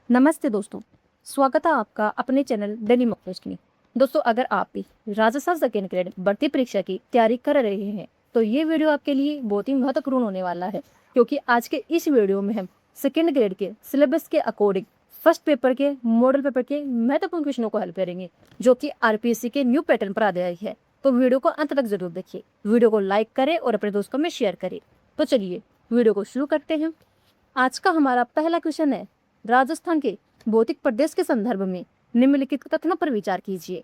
नमस्ते दोस्तों, स्वागत है आपका अपने चैनल डेली मॉक टेस्ट में। दोस्तों, अगर आप भी राजस्थान सेकेंड ग्रेड भर्ती परीक्षा की तैयारी कर रहे हैं तो ये वीडियो आपके लिए बहुत ही महत्वपूर्ण होने वाला है, क्योंकि आज के इस वीडियो में हम सेकेंड ग्रेड के सिलेबस के अकॉर्डिंग फर्स्ट पेपर के मॉडल पेपर के महत्वपूर्ण क्वेश्चनों को हल करेंगे, जो कि आरपीएससी के न्यू पैटर्न पर आधारित है। तो वीडियो को अंत तक जरूर देखिए, वीडियो को लाइक करें और अपने दोस्तों में शेयर करें। तो चलिए वीडियो को शुरू करते हैं। आज का हमारा पहला क्वेश्चन है, राजस्थान के भौतिक प्रदेश के संदर्भ में निम्नलिखित कथनों पर विचार कीजिए।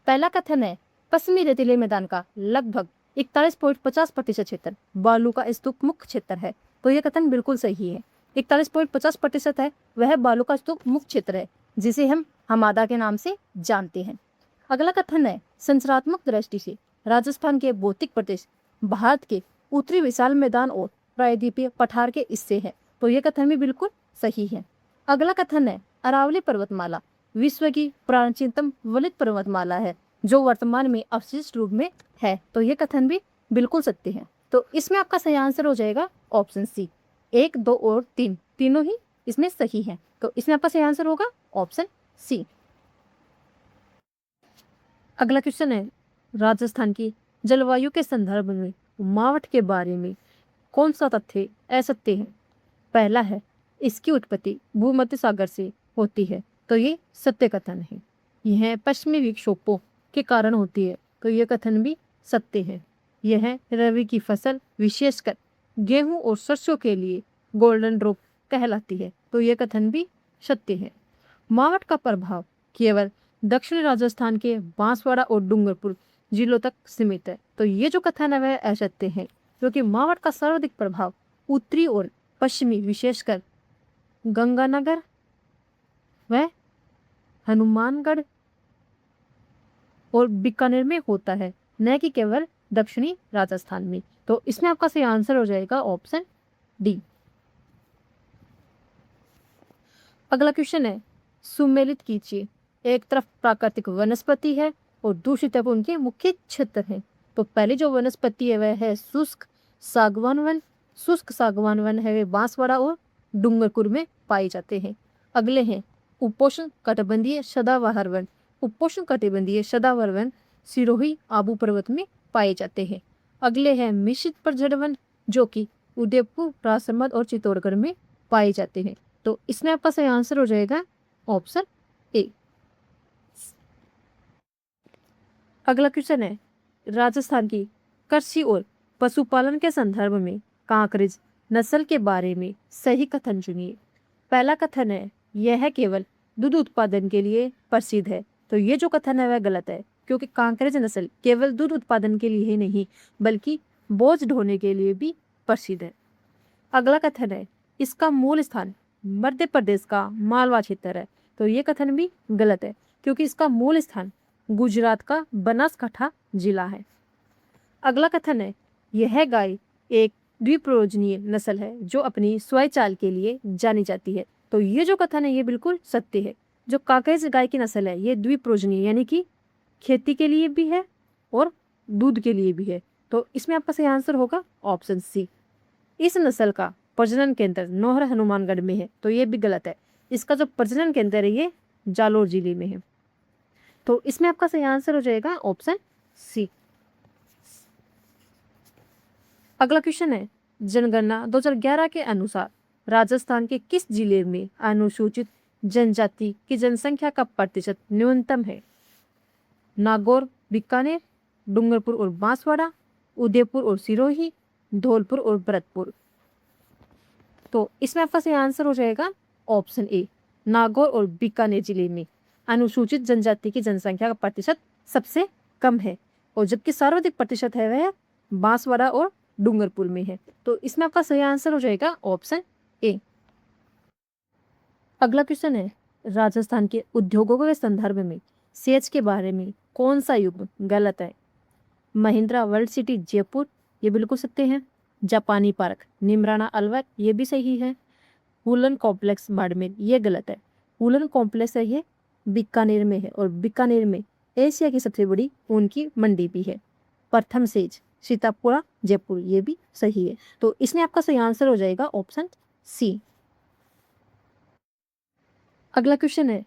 पहला कथन है, पश्चिमी रेतीले मैदान का लगभग 41.50% क्षेत्र बालू का स्तूप मुक्त क्षेत्र है। तो यह कथन बिल्कुल सही है। 41.50% है वह बालू का स्तूप मुक्त क्षेत्र है, जिसे हम हमादा के नाम से जानते हैं। अगला कथन है, संरचनात्मक दृष्टि से राजस्थान के भौतिक प्रदेश भारत के उत्तरी विशाल मैदान और प्रायद्वीपीय पठार के हिस्से है। तो यह कथन भी बिल्कुल सही है। अगला कथन है, अरावली पर्वतमाला विश्व की प्राचीनतम वलित पर्वतमाला है, जो वर्तमान में अवशिष्ट रूप में है। तो यह कथन भी बिल्कुल सत्य है। तो इसमें आपका सही आंसर हो जाएगा ऑप्शन सी। 1, 2 और 3 तीनों ही इसमें सही है। तो इसमें आपका सही आंसर होगा ऑप्शन सी। अगला क्वेश्चन है, राजस्थान की जलवायु के संदर्भ में मावठ के बारे में कौन सा तथ्य असत्य है? पहला है, इसकी उत्पत्ति भूमध्य सागर से होती है। तो ये सत्य कथन है। यह पश्चिमी विक्षोभों के कारण होती है। तो यह कथन भी सत्य है। यह रबी की फसल विशेषकर गेहूं और सरसों के लिए गोल्डन ड्रॉप कहलाती है। तो यह कथन भी सत्य है। मावठ का प्रभाव केवल दक्षिणी राजस्थान के बांसवाड़ा और डूंगरपुर जिलों तक सीमित है। तो ये जो कथन है वह असत्य है, क्योंकि मावठ का सर्वाधिक प्रभाव उत्तरी और पश्चिमी विशेषकर गंगानगर व हनुमानगढ़ और बीकानेर में होता है, न कि केवल दक्षिणी राजस्थान में। तो इसमें आपका सही आंसर हो जाएगा ऑप्शन डी। अगला क्वेश्चन है, सुमेलित कीजिए। एक तरफ प्राकृतिक वनस्पति है और दूसरी तरफ उनके मुख्य क्षेत्र है। तो पहली जो वनस्पति है वह है शुष्क सागवान वन। शुष्क सागवान वन है वे बांसवाड़ा और डूंगरपुर में पाए जाते हैं। अगले हैं उपोष्ण कटिबंधीय सदाबहार वन। उपोष्ण कटिबंधीय सदाबहार वन सिरोही आबू पर्वत में पाए जाते हैं। अगले हैं मिश्रित पतझड़ वन, जो कि उदयपुर राजसमंद और चित्तौड़गढ़ में पाए जाते हैं। तो इसमें आपका सही आंसर हो जाएगा ऑप्शन ए। अगला क्वेश्चन है, राजस्थान की कृषि और पशुपालन के संदर्भ में कांकरेज नस्ल के बारे में सही कथन चुनिए। पहला कथन है, यह केवल दूध उत्पादन के लिए प्रसिद्ध है। तो ये जो कथन है वह गलत है, क्योंकि कांकरेज नस्ल केवल दूध उत्पादन के लिए ही नहीं बल्कि बोझ ढोने के लिए भी प्रसिद्ध है। अगला कथन है, इसका मूल स्थान मध्य प्रदेश का मालवा क्षेत्र है। तो ये कथन भी गलत है, क्योंकि इसका मूल स्थान गुजरात का बनासकांठा जिला है। अगला कथन है, यह गाय एक द्विप्रयोजनीय नस्ल है जो अपनी स्वयं चाल के लिए जानी जाती है। तो ये जो कथन है ये बिल्कुल सत्य है। जो काकेज गाय की नस्ल है ये द्विप्रयोजनीय यानी कि खेती के लिए भी है और दूध के लिए भी है। तो इसमें आपका सही आंसर होगा ऑप्शन सी। इस नस्ल का प्रजनन केंद्र नौहर हनुमानगढ़ में है। तो ये भी गलत है। इसका जो प्रजनन केंद्र है ये जालोर जिले में है। तो इसमें आपका सही आंसर हो जाएगा ऑप्शन सी। अगला क्वेश्चन है, जनगणना 2011 के अनुसार राजस्थान के किस जिले में अनुसूचित जनजाति की जनसंख्या का प्रतिशत न्यूनतम है? नागौर, बीकानेर, डूंगरपुर और बांसवाड़ा, उदयपुर और सिरोही, धौलपुर और भरतपुर। तो इसमें आपका सही आंसर हो जाएगा ऑप्शन ए। नागौर और बीकानेर जिले में अनुसूचित जनजाति की जनसंख्या का प्रतिशत सबसे कम है, और जबकि सर्वाधिक प्रतिशत है वह बांसवाड़ा और डूंगरपुर में है। तो इसमें आपका सही आंसर हो जाएगा ऑप्शन ए। अगला क्वेश्चन है, राजस्थान के उद्योगों के संदर्भ में सेज के बारे में कौन सा युग गलत है? महिंद्रा वर्ल्ड सिटी जयपुर, ये बिल्कुल सत्य है। जापानी पार्क निमराना अलवर, ये भी सही है। वुलन कॉम्प्लेक्स बाड़मेर, ये गलत है। वुलन कॉम्प्लेक्स है ये बीकानेर में है, और बीकानेर में एशिया की सबसे बड़ी ऊन की मंडी भी है। प्रथम सेज सीतापुरा जयपुर, ये भी सही है। तो इसमें आपका सही आंसर हो जाएगा ऑप्शन सी। अगला क्वेश्चन है,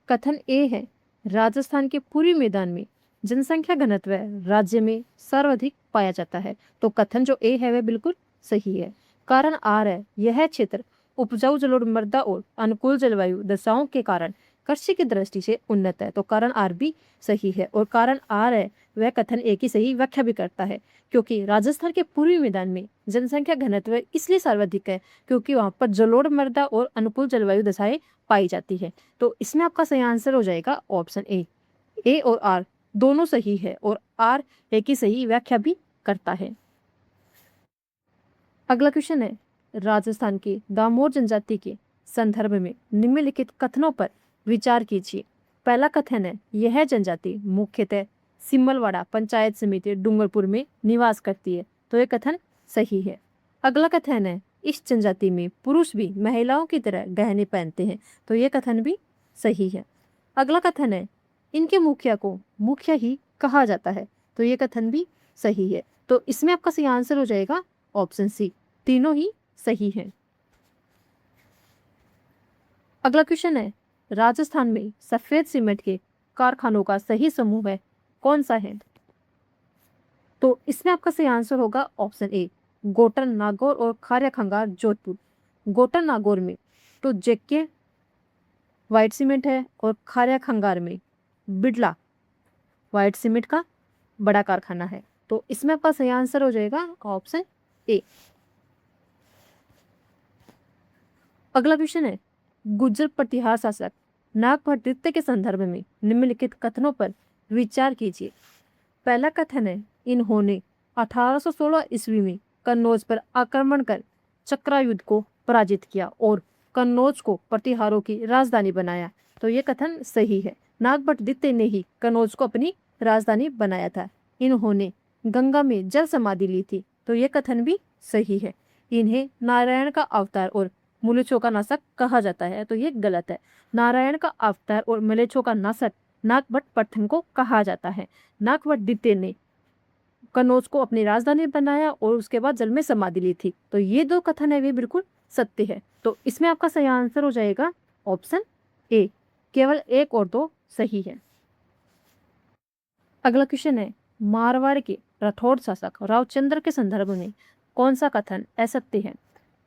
कथन ए है राजस्थान के पूर्वी मैदान में जनसंख्या घनत्व राज्य में सर्वाधिक पाया जाता है। तो कथन जो ए है वह बिल्कुल सही है। कारण आर है, यह क्षेत्र उपजाऊ जलोढ़ मृदा और अनुकूल जलवायु दशाओं के कारण कृषि की दृष्टि से उन्नत है। तो कारण आर भी सही है और कारण आर है वह कथन ए की सही व्याख्या भी करता है, क्योंकि राजस्थान के पूर्वी मैदान में जनसंख्या घनत्व इसलिए सर्वाधिक है क्योंकि वहां पर जलोढ़ मृदा और अनुकूल जलवायु दशाएं पाई जाती है। तो इसमें आपका सही आंसर हो जाएगा ऑप्शन ए। ए और आर दोनों सही है और आर ए की सही व्याख्या भी करता है। अगला क्वेश्चन है, राजस्थान के दामोर जनजाति के संदर्भ में निम्नलिखित कथनों पर विचार कीजिए। पहला कथन है, यह जनजाति मुख्यतः सिमलवाड़ा पंचायत समिति डूंगरपुर में निवास करती है। तो यह कथन सही है। अगला कथन है, इस जनजाति में पुरुष भी महिलाओं की तरह गहने पहनते हैं। तो यह कथन भी सही है। अगला कथन है, इनके मुखिया को मुखिया ही कहा जाता है। तो यह कथन भी सही है। तो इसमें आपका सही आंसर हो जाएगा ऑप्शन सी, तीनों ही सही हैं। अगला क्वेश्चन है, राजस्थान में सफेद सीमेंट के कारखानों का सही समूह है कौन सा है? तो इसमें आपका सही आंसर होगा ऑप्शन ए, गोटन नागौर और खारिया खंगार जोधपुर। गोटन नागौर में तो जेके व्हाइट सीमेंट है और खारिया खंगार में बिड़ला व्हाइट सीमेंट का बड़ा कारखाना है। तो इसमें आपका सही आंसर हो जाएगा ऑप्शन ए। अगला क्वेश्चन है, गुर्जर प्रतिहार शासक नागभट्टित्य के संदर्भ में निम्नलिखित कथनों पर विचार कीजिए। पहला कथन है, इन्होंने 1816 ईस्वी में कन्नौज पर आक्रमण कर चक्रायुद्ध को पराजित किया और कन्नौज को प्रतिहारों की राजधानी बनाया। तो ये कथन सही है। नागभट्टित्य ने ही कन्नौज को अपनी राजधानी बनाया था। इन्होंने गंगा में जल समाधि ली थी। तो ये कथन भी सही है। इन्हें नारायण का अवतार और मूलेछों का नाशक कहा जाता है। तो ये गलत है। नारायण का अवतार और मूलेछों का नाशक नागभट्ट प्रथम को कहा जाता है। नागभट्टित्य ने कन्नौज को अपनी राजधानी बनाया और उसके बाद जल में समाधि ली थी। तो ये दो कथन है वे बिल्कुल सत्य है। तो इसमें आपका सही आंसर हो जाएगा ऑप्शन ए, केवल एक और दो सही है। अगला क्वेश्चन है, मारवाड़ के राठौड़ शासक रावचंद्र के संदर्भ में कौन सा कथन असत्य है?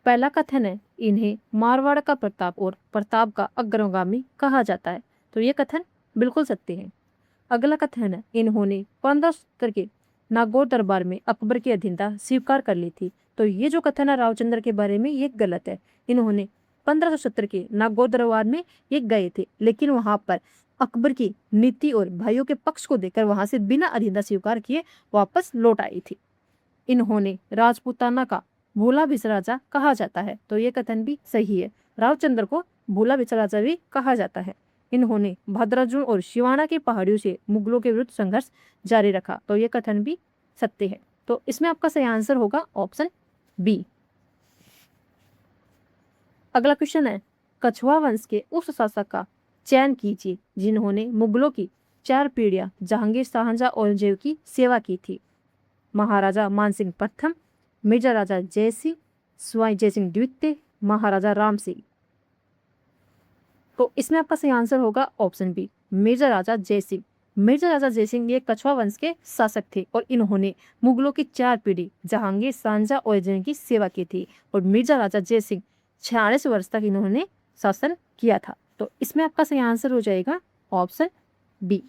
पहला कथन है, इन्हें मारवाड़ का प्रताप और प्रताप का अग्रगामी कहा जाता है। तो ये कथन बिल्कुल सत्य है। अगला कथन है, इन्होंने 1570 के नागौर दरबार में अकबर की अधीनता स्वीकार कर ली थी। तो ये जो कथन है रावचंद्र के बारे में ये गलत है। इन्होंने 1570 के नागौर दरबार में ये गए थे, लेकिन वहां पर अकबर की नीति और भाइयों के पक्ष को देखकर वहां से बिना अधीनता स्वीकार किए वापस लौट आई थी। इन्होंने राजपूताना का भोला बिसराजा कहा जाता है। तो ये कथन भी सही है। रावचंद्र को भोला बिसराजा भी कहा जाता है। इन्होंने भद्राजुन और शिवाना की पहाड़ियों से मुगलों के विरुद्ध संघर्ष जारी रखा। तो ये कथन भी सत्य है। तो इसमें आपका सही आंसर होगा ऑप्शन बी। अगला क्वेश्चन है, कछवा वंश के उस शासक का चयन कीजिए जिन्होंने मुगलों की 4 पीढ़ियां जहांगीर, शाहजहां, औरंगजेब की सेवा की थी। महाराजा मानसिंह प्रथम, मिर्जा राजा जयसिंह, स्वाई जयसिंह द्वितीय, महाराजा राम सिंह। तो इसमें आपका सही आंसर होगा ऑप्शन बी, मिर्जा राजा जयसिंह। मिर्जा राजा जयसिंह ये कछवा वंश के शासक थे और इन्होंने मुगलों की 4 पीढ़ी जहांगीर, शाहजहां, औरंगजेब की सेवा की थी और मिर्जा राजा जयसिंह 46 वर्ष तक इन्होंने शासन किया था। तो इसमें आपका सही आंसर हो जाएगा ऑप्शन बी।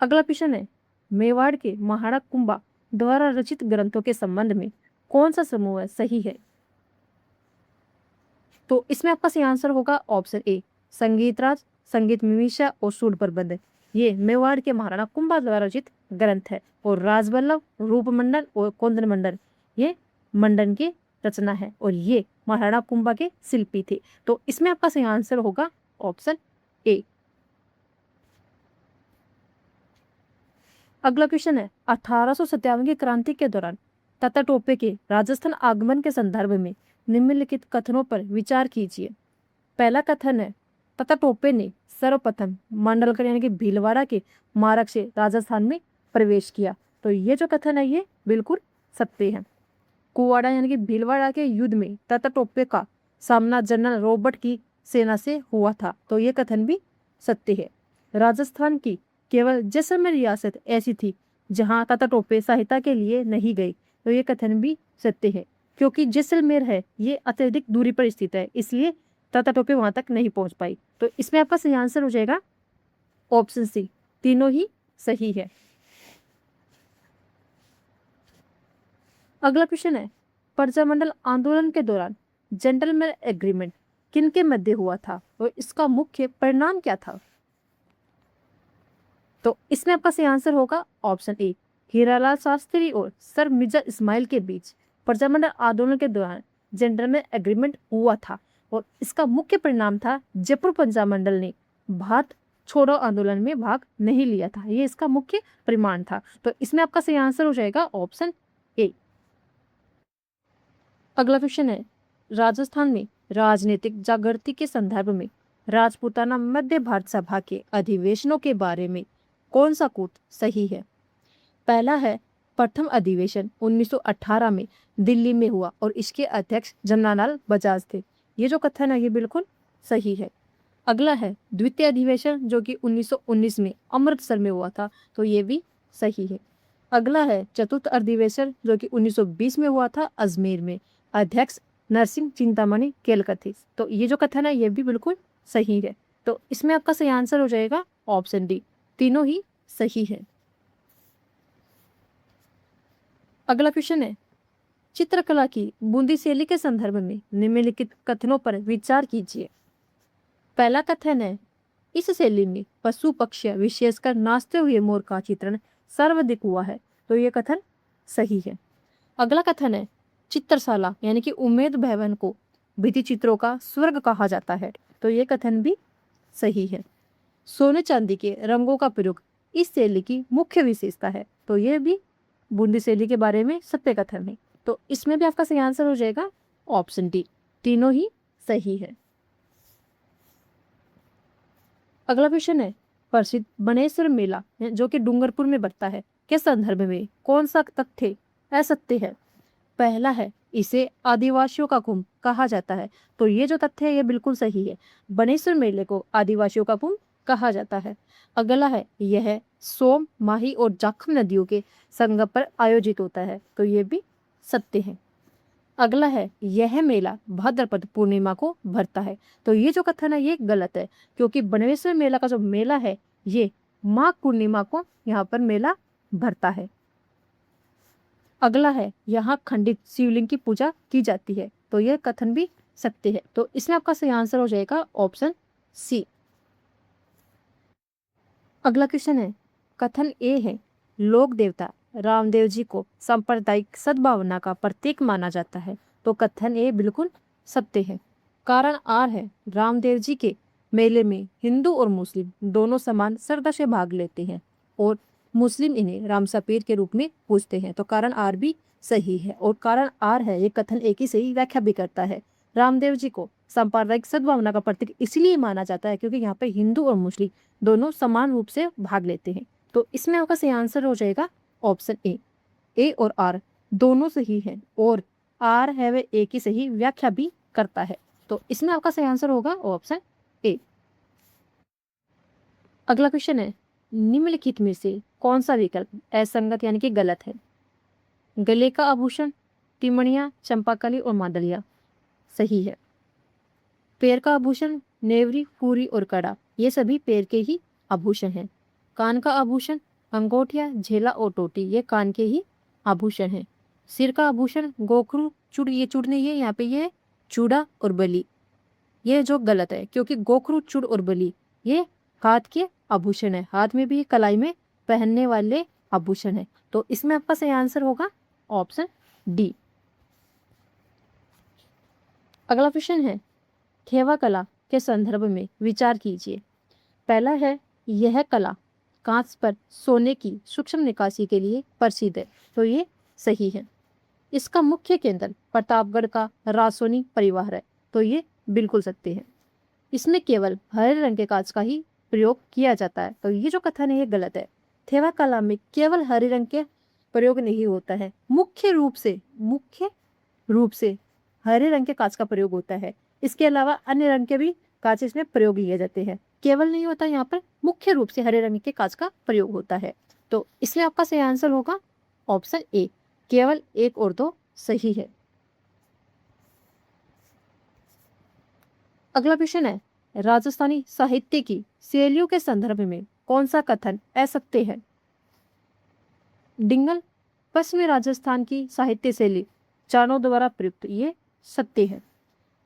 अगला क्वेश्चन है, मेवाड़ के महाराणा कुंभा द्वारा रचित ग्रंथों के संबंध में कौन सा समूह सही है? तो इसमें आपका सही आंसर होगा ऑप्शन ए, संगीत राज, संगीत मीमांसा और सूड प्रबंध। ये मेवाड़ के महाराणा कुंभा द्वारा रचित ग्रंथ है और राजवल्लभ, रूपमंडन और कौंदन मंडन ये मंडन की रचना है और ये महाराणा कुंभा के शिल्पी थे। तो इसमें आपका सही आंसर होगा ऑप्शन ए। अगला क्वेश्चन है, 1857 की क्रांति के दौरान तात्या टोपे के राजस्थान आगमन के संदर्भ में निम्नलिखित कथनों पर विचार कीजिए। पहला कथन है, तात्या टोपे ने सर्वप्रथम मांडलकर यानी कि भीलवाड़ा के मार्ग से राजस्थान में प्रवेश किया। तो ये जो कथन है ये बिल्कुल सत्य है। कुवाड़ा यानी कि भीलवाड़ा के युद्ध में तात्या टोपे का सामना जनरल रॉबर्ट की सेना से हुआ था, तो ये कथन भी सत्य है। राजस्थान की केवल जैसलमेर रियासत ऐसी थी जहां ताता टोपे सहायता के लिए नहीं गए, तो ये कथन भी सत्य है, क्योंकि जैसलमेर है ये अत्यधिक दूरी पर स्थित है, इसलिए ताता टोपे वहां तक नहीं पहुंच पाई। तो इसमें आपका सही आंसर हो जाएगा ऑप्शन सी, तीनों ही सही है। अगला क्वेश्चन है, प्रजामंडल आंदोलन के दौरान जेंटलमैन एग्रीमेंट किनके मध्य हुआ था और इसका मुख्य परिणाम क्या था? तो इसमें आपका सही आंसर होगा ऑप्शन ए, हीरालाल शास्त्री और सर मिर्जा इस्माइल के बीच प्रजामंडल आंदोलन के दौरान जेंटलमैन एग्रीमेंट हुआ था और इसका मुख्य परिणाम था जयपुर प्रजामंडल ने भारत छोड़ो आंदोलन में भाग नहीं लिया था, ये इसका मुख्य परिणाम था। तो इसमें आपका सही आंसर हो जाएगा ऑप्शन ए। अगला क्वेश्चन है, राजस्थान में राजनीतिक जागृति के संदर्भ में राजपूताना मध्य भारत सभा के अधिवेशनों के बारे में कौन सा कूट सही है? पहला है, प्रथम अधिवेशन 1918 में दिल्ली में हुआ और इसके अध्यक्ष जमनालाल बजाज थे, ये जो कथन है ये बिल्कुल सही है। अगला है, द्वितीय अधिवेशन जो कि 1919 में अमृतसर में हुआ था, तो ये भी सही है। अगला है, चतुर्थ अधिवेशन जो कि 1920 में हुआ था अजमेर में, अध्यक्ष नरसिंह चिंतामणि केलकर थे, तो ये जो कथन है ये भी बिल्कुल सही है। तो इसमें आपका सही आंसर हो जाएगा ऑप्शन डी, तीनों ही सही है। अगला क्वेश्चन है, चित्रकला की बूंदी शैली के संदर्भ में निम्नलिखित कथनों पर विचार कीजिए। पहला कथन है, इस शैली में पशु पक्षी विशेषकर नाचते हुए मोर का चित्रण सर्वाधिक हुआ है, तो ये कथन सही है। अगला कथन है, चित्रशाला यानी कि उम्मेद भवन को भित्ति चित्रों का स्वर्ग कहा जाता है, तो ये कथन भी सही है। सोने चांदी के रंगों का प्रयोग इस शैली की मुख्य विशेषता है, तो ये भी बूंदी शैली के बारे में सत्य कथन है, तो इसमें भी आपका सही आंसर हो जाएगा ऑप्शन डी, तीनों ही सही है। अगला क्वेश्चन है, प्रसिद्ध बनेश्वर मेला जो कि डूंगरपुर में बढ़ता है के संदर्भ में कौन सा तथ्य असत्य है? पहला है, इसे आदिवासियों का कुंभ कहा जाता है, तो ये जो तथ्य है ये बिल्कुल सही है, बनेश्वर मेले को आदिवासियों का कुंभ कहा जाता है। अगला है, यह सोम, माही और जाखम नदियों के संगम पर आयोजित होता है, तो ये भी सत्य है। अगला है, यह मेला भाद्रपद पूर्णिमा को भरता है, तो ये जो कथन है ये गलत है, क्योंकि बनेश्वर मेला का जो मेला है ये माघ पूर्णिमा को यहाँ पर मेला भरता है। अगला है, यहाँ खंडित शिवलिंग की पूजा की जाती है, तो यह कथन भी सत्य है, तो इसमें आपका सही आंसर हो जाएगा ऑप्शन सी। अगला क्वेश्चन है, कथन ए है, लोक देवता रामदेव जी को सांप्रदायिक सद्भावना का प्रतीक माना जाता है, तो कथन ए बिल्कुल सत्य है। कारण आर है, रामदेव जी के मेले में हिंदू और मुस्लिम दोनों समान श्रद्धा से भाग लेते हैं और मुस्लिम इन्हें रामसपीर के रूप में पूजते हैं, तो कारण आर भी सही है। और कारण आर है ये कथन एक ही सही व्याख्या भी करता है, रामदेव जी को सांप्रदायिक सद्भावना का प्रतीक इसलिए माना जाता है क्योंकि यहाँ पे हिंदू और मुस्लिम दोनों समान रूप से भाग लेते हैं, तो इसमें आपका सही आंसर हो जाएगा ऑप्शन ए। ए और आर दोनों सही है और आर है वह ए की सही व्याख्या भी करता है, तो इसमें आपका सही आंसर होगा ऑप्शन ए। अगला क्वेश्चन है, निम्नलिखित में से कौन सा विकल्प असंगत यानी कि गलत है? गले का आभूषण, टिमणिया, चंपाकली और मांडलिया सही है। पैर का आभूषण, नेवरी, पूरी और कड़ा, ये सभी पैर के ही आभूषण हैं। कान का आभूषण, अंगूठिया, झेला और टोटी, ये कान के ही आभूषण हैं। सिर का आभूषण, गोखरू, चूड़, ये चूड़ नहीं है, यहाँ पे ये चूड़ा और बली, ये जो गलत है, क्योंकि गोखरू, चूड़ और बली ये हाथ के आभूषण है, हाथ में भी कलाई में पहनने वाले आभूषण है, तो इसमें आपका सही आंसर होगा ऑप्शन डी। अगला क्वेश्चन है, खेवा कला के संदर्भ में विचार कीजिए। पहला है, यह कला कांच पर सोने की सूक्ष्म निकासी के लिए प्रसिद्ध है, तो ये सही है। इसका मुख्य केंद्र प्रतापगढ़ का रासोनी परिवार है, तो ये बिल्कुल सत्य है। इसमें केवल हरे रंग के कांच का ही प्रयोग किया जाता है, तो ये जो कथन है ये गलत है। थेवा कला में केवल हरे रंग के प्रयोग नहीं होता है, मुख्य रूप से हरे रंग के कांच का प्रयोग होता है। इसके अलावा अन्य रंग के भी कांच इसमें प्रयोग लिए जाते हैं। केवल नहीं होता, यहाँ पर मुख्य रूप से हरे रंग के कांच का प्रयोग होता है। तो इसलिए आपका सही आंसर होगा ऑप्शन ए, केवल 1 और 2 सही है। अगला क्वेश्चन है, राजस्थानी साहित्य की शैलियों के संदर्भ में कौन सा कथन असत्य है? डिंगल पश्चिमी राजस्थान की साहित्य शैली चारणों द्वारा प्रयुक्त, ये सत्य है।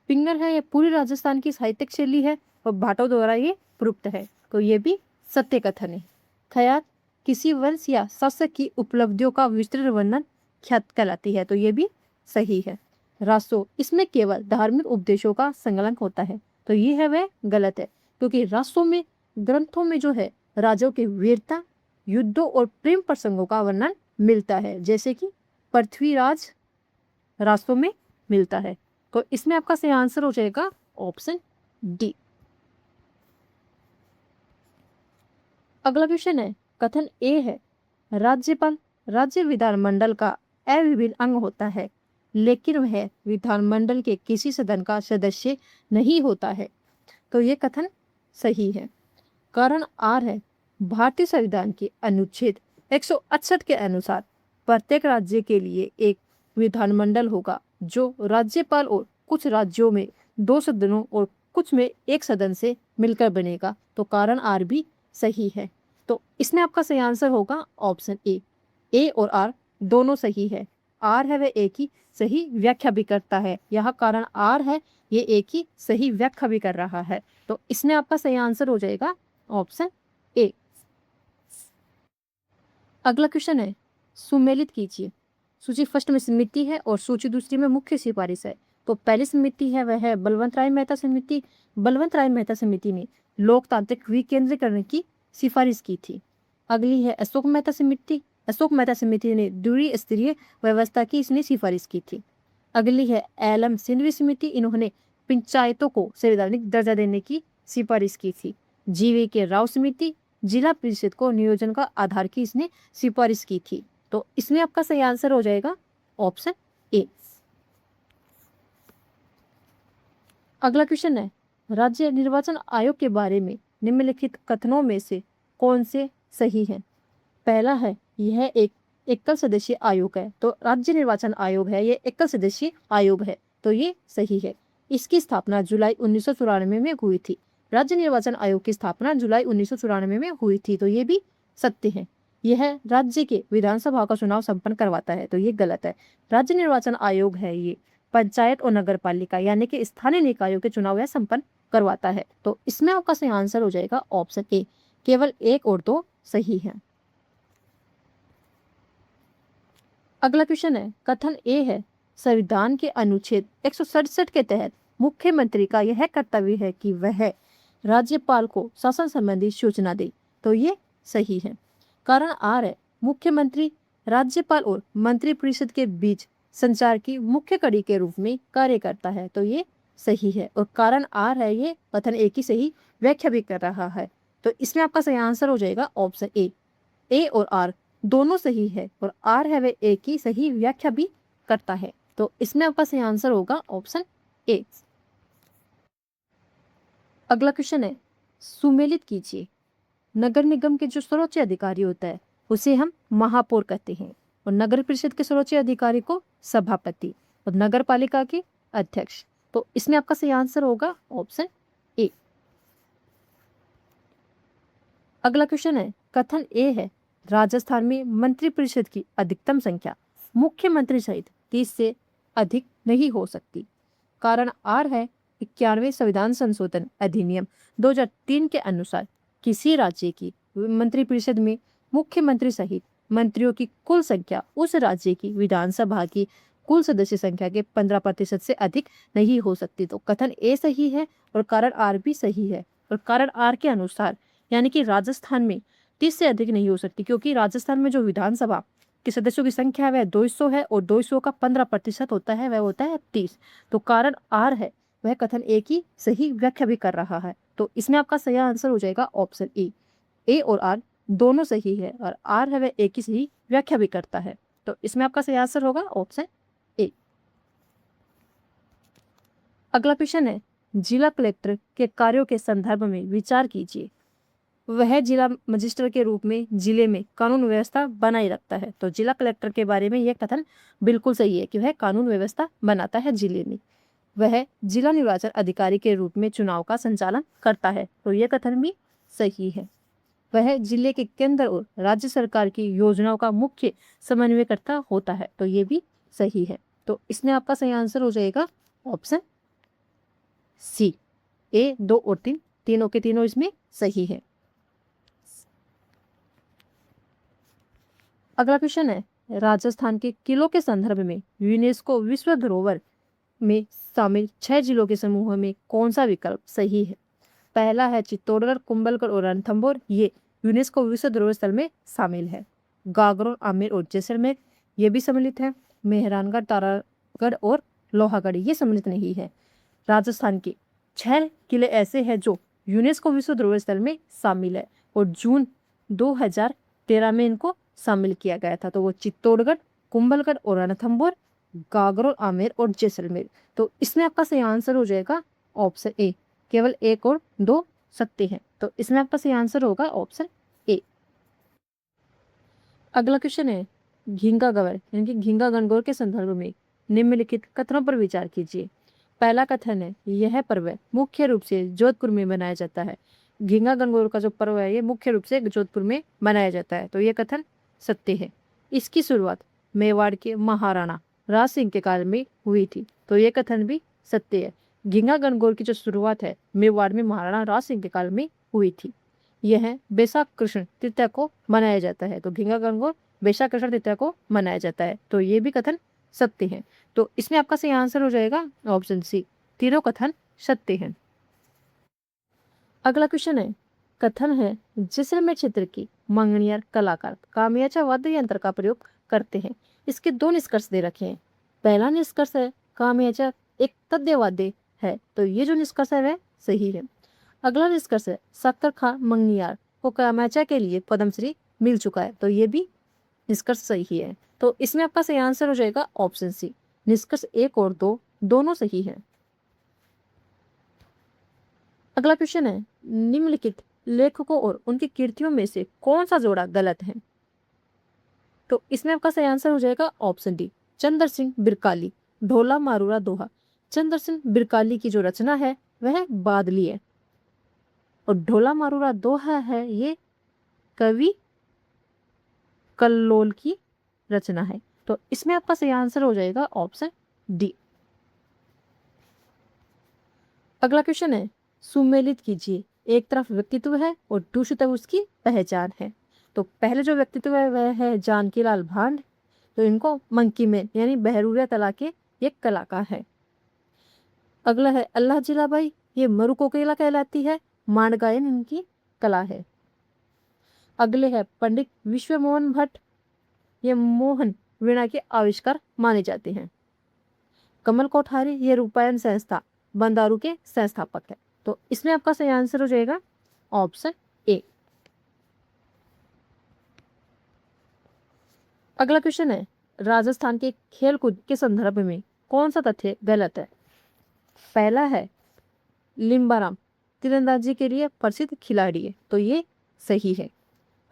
पिंगल है, ये पूरी राजस्थान की साहित्यिक शैली है और भाटों द्वारा ये प्रयुक्त है, तो ये भी सत्य कथन है। खयात किसी वंश या शासक की उपलब्धियों का विस्तृत वर्णन ख्यात कहलाती है, तो ये भी सही है। रासो, इसमें केवल धार्मिक उपदेशों का संकलन होता है, तो ये है वह गलत है, क्योंकि रासों में ग्रंथों में जो है राजाओं की वीरता, युद्धों और प्रेम प्रसंगों का वर्णन मिलता है, जैसे कि पृथ्वीराज रासों में मिलता है। तो इसमें आपका सही आंसर हो जाएगा ऑप्शन डी। अगला क्वेश्चन है, कथन ए है, राज्यपाल राज्य विधानमंडल का अभिन्न अंग होता है, लेकिन वह विधानमंडल के किसी सदन का सदस्य नहीं होता है, तो ये कथन सही है। कारण आर है, भारतीय संविधान के अनुच्छेद 168 के अनुसार प्रत्येक राज्य के लिए एक विधानमंडल होगा, जो राज्यपाल और कुछ राज्यों में 2 सदनों और कुछ में 1 सदन से मिलकर बनेगा, तो कारण आर भी सही है। तो इसमें आपका सही आंसर होगा ऑप्शन ए। ए और आर दोनों सही है। आर है वह एक ही सही व्याख्या भी करता है, यहाँ कारण आर है, ये एक ही सही व्याख्या भी कर रहा है, तो इसमें आपका सही आंसर हो जाएगा ऑप्शन ए। अगला क्वेश्चन है, सुमेलित कीजिए। सूची फर्स्ट में समिति है और सूची दूसरी में मुख्य सिफारिश है। तो पहली समिति है वह है बलवंत राय मेहता समिति। बलवंत राय मेहता समिति ने लोकतांत्रिक विकेंद्रीकरण की सिफारिश की थी। अगली है अशोक मेहता समिति। अशोक मेहता समिति ने द्विस्तरीय व्यवस्था की इसने सिफारिश की थी। अगली है एलएम सिंघवी समिति, इन्होंने पंचायतों को संवैधानिक दर्जा देने की सिफारिश की थी। जीवी के राव समिति जिला परिषद को नियोजन का आधार की इसने सिफारिश की थी, तो इसमें आपका सही आंसर हो जाएगा ऑप्शन ए। अगला क्वेश्चन है, राज्य निर्वाचन आयोग के बारे में निम्नलिखित कथनों में से कौन से सही हैं? पहला है, यह एक एकल सदस्यीय आयोग है, तो राज्य निर्वाचन आयोग है ये एकल सदस्यीय आयोग है, तो ये सही है। इसकी स्थापना जुलाई 1994 में हुई थी। राज्य निर्वाचन आयोग की स्थापना जुलाई 1994 में हुई थी, तो ये भी सत्य है। यह राज्य के विधानसभा का चुनाव संपन्न करवाता है, तो ये गलत है। राज्य निर्वाचन आयोग है ये पंचायत और नगर पालिका यानी कि स्थानीय निकायों के चुनाव यह संपन्न करवाता है, तो इसमें आपका सही आंसर हो जाएगा ऑप्शन ए। केवल 1 और 2 सही है। अगला क्वेश्चन है, कथन ए है, संविधान के अनुच्छेद 167 के तहत मुख्यमंत्री का यह कर्तव्य है कि वह राज्यपाल को शासन संबंधी सूचना दे, तो ये सही है। कारण आर है, मुख्यमंत्री राज्यपाल और मंत्रिपरिषद के बीच संचार की मुख्य कड़ी के रूप में कार्य करता है, तो ये सही है। और कारण आर है, ये कथन ए की सही व्याख्या भी कर रहा है, तो इसमें आपका सही आंसर हो जाएगा ऑप्शन ए। ए और आर दोनों सही है और आर है वे ए की सही व्याख्या भी करता है, तो इसमें आपका सही आंसर होगा ऑप्शन ए। अगला क्वेश्चन है, सुमेलित कीजिए। नगर निगम के जो सर्वोच्च अधिकारी होता है उसे हम महापौर कहते हैं, और नगर परिषद के सर्वोच्च अधिकारी को सभापति, और नगर पालिका के अध्यक्ष, तो इसमें आपका सही आंसर होगा ऑप्शन ए। अगला क्वेश्चन है, कथन ए है, राजस्थान में मंत्रिपरिषद की अधिकतम संख्या मुख्यमंत्री सहित 30 से अधिक नहीं हो सकती। कारण आर है, 91वें संविधान संशोधन अधिनियम 2003 के अनुसार किसी राज्य की मंत्रिपरिषद में मुख्यमंत्री सहित मंत्रियों की कुल संख्या उस राज्य की विधानसभा की कुल सदस्य संख्या के 15% से अधिक नहीं हो सकती। तो कथन ए सही है और कारण आर भी सही है, और कारण आर के अनुसार यानी कि राजस्थान में 30 से अधिक नहीं हो सकती, क्योंकि राजस्थान में जो विधानसभा के सदस्यों की संख्या है वह 200 है और 200 का 15% होता है, वह होता है 30। तो कारण आर है वह कथन ए की सही व्याख्या भी कर रहा है, तो इसमें आपका सही आंसर हो जाएगा ऑप्शन ए। ए और आर दोनों सही है और आर है वह ए की सही व्याख्या भी करता है, तो इसमें आपका सही आंसर होगा ऑप्शन ए। अगला क्वेश्चन है, जिला कलेक्टर के कार्यों के संदर्भ में विचार कीजिए। वह जिला मजिस्ट्रेट के रूप में जिले में कानून व्यवस्था बनाए रखता है। तो जिला कलेक्टर के बारे में यह कथन बिल्कुल सही है कि वह कानून व्यवस्था बनाता है जिले में। वह जिला निर्वाचन अधिकारी के रूप में चुनाव का संचालन करता है। तो यह कथन भी सही है। वह जिले के केंद्र और राज्य सरकार की योजनाओं का मुख्य समन्वयकर्ता होता है। तो ये भी सही है। तो इसमें आपका सही आंसर हो जाएगा ऑप्शन सी। ए, 2 और 3 तीनों के तीनों इसमें सही है। अगला क्वेश्चन है, राजस्थान के किलों के संदर्भ में यूनेस्को विश्व धरोहर में शामिल 6 जिलों के समूह में कौन सा विकल्प सही है? पहला है चित्तौड़गढ़, कुंभलगढ़ और रणथंभौर, ये यूनेस्को विश्व धरोहर स्थल में शामिल है। गागरोन, आमेर और जैसलमेर ये भी सम्मिलित है। मेहरानगढ़, तारागढ़ और लोहागढ़ ये सम्मिलित नहीं है। राजस्थान के 6 किले ऐसे हैं जो यूनेस्को विश्व धरोहर स्थल में शामिल है और जून 2013 में इनको शामिल किया गया था। तो वो चित्तौड़गढ़, कुंभलगढ़ और रणथंभौर, गागरोन, आमेर और जैसलमेर। तो इसमें आपका सही आंसर हो जाएगा ऑप्शन ए। केवल 1 और 2 सत्य हैं। तो इसमें आपका सही आंसर होगा ऑप्शन ए। अगला क्वेश्चन है, घिंगा गवर यानी कि घिंगा गणगौर के संदर्भ में निम्नलिखित कथनों पर विचार कीजिए। पहला कथन है, यह पर्व मुख्य रूप से जोधपुर में मनाया जाता है। घिंगा गणगौर का जो पर्व है ये मुख्य रूप से जोधपुर में मनाया जाता है। तो यह कथन सत्य है। इसकी शुरुआत मेवाड़ के महाराणा राज सिंह के काल में हुई थी। तो यह कथन भी सत्य है। घिंगा गणगौर की जो शुरुआत है मेवाड़ में महाराणा राज सिंह के काल में हुई थी। यह बैसाख कृष्ण तृतीया को मनाया जाता है। तो घिंगा गणगौर बैसाख कृष्ण तृतीया को मनाया जाता है। तो ये भी कथन सत्य है। तो इसमें आपका सही आंसर हो जाएगा ऑप्शन सी। तीनों कथन सत्य हैं। अगला क्वेश्चन है, कथन है जैसलमेर क्षेत्र की मंगनियार कलाकार कामयाचा वाद्य यंत्र का प्रयोग करते हैं। इसके 2 निष्कर्ष दे रखे हैं। पहला निष्कर्ष है कामयाचा एक तद्य वाद्य है। तो ये जो निष्कर्ष है वह सही है। अगला निष्कर्ष है सक्कर खां मंगनियार को कामयाचा के लिए पद्मश्री मिल चुका है। तो ये भी निष्कर्ष सही है। तो इसमें आपका सही आंसर हो जाएगा ऑप्शन सी। निष्कर्ष 1 और 2 दोनों सही है। अगला क्वेश्चन है, निम्नलिखित लेखकों और उनकी कृतियों में से कौन सा जोड़ा गलत है? तो इसमें आपका सही आंसर हो जाएगा ऑप्शन डी, चंद्र सिंह बिरकाली, ढोला मारूरा दोहा। चंद्र सिंह बिरकाली की जो रचना है वह बादली है और ढोला मारूरा दोहा है ये कवि कल्लोल की रचना है। तो इसमें आपका सही आंसर हो जाएगा ऑप्शन डी। अगला क्वेश्चन है, सुमेलित कीजिए। एक तरफ व्यक्तित्व है और दूसरी तरफ उसकी पहचान है। तो पहले जो व्यक्तित्व है वह है जानकी लाल भांड। तो इनको मंकी मैन यानी बहरूरिया तला के एक कलाकार है। अगला है अल्लाह जिलाबाई, ये मरु कोकिला कहलाती है। मांड गायन इनकी कला है। अगले है पंडित विश्व मोहन भट्ट, ये मोहन वीणा के आविष्कार माने जाते हैं। कमल कोठारी, ये रूपायन संस्था बंदारू के संस्थापक है। तो इसमें आपका सही आंसर हो जाएगा ऑप्शन ए। अगला क्वेश्चन है, राजस्थान के खेल कूद के संदर्भ में कौन सा तथ्य गलत है? पहला है लिम्बाराम तीरंदाजी के लिए प्रसिद्ध खिलाड़ी है। तो ये सही है।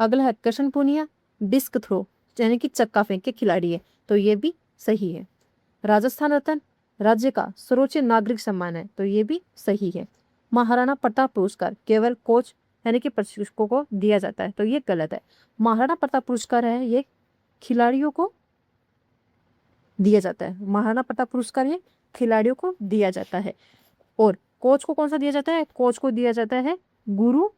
अगला है कृष्ण पुनिया डिस्क थ्रो यानी कि चक्का फेंक के खिलाड़ी है। तो ये भी सही है। राजस्थान रत्न राज्य का सर्वोच्च नागरिक सम्मान है। तो ये भी सही है। महाराणा प्रताप पुरस्कार केवल कोच यानी कि प्रशिक्षकों को दिया जाता है। तो ये गलत है। महाराणा प्रताप पुरस्कार है ये खिलाड़ियों को दिया जाता है। महाराणा प्रताप पुरस्कार ये खिलाड़ियों को दिया जाता है। और कोच को कौन सा दिया जाता है? कोच को दिया जाता है गुरु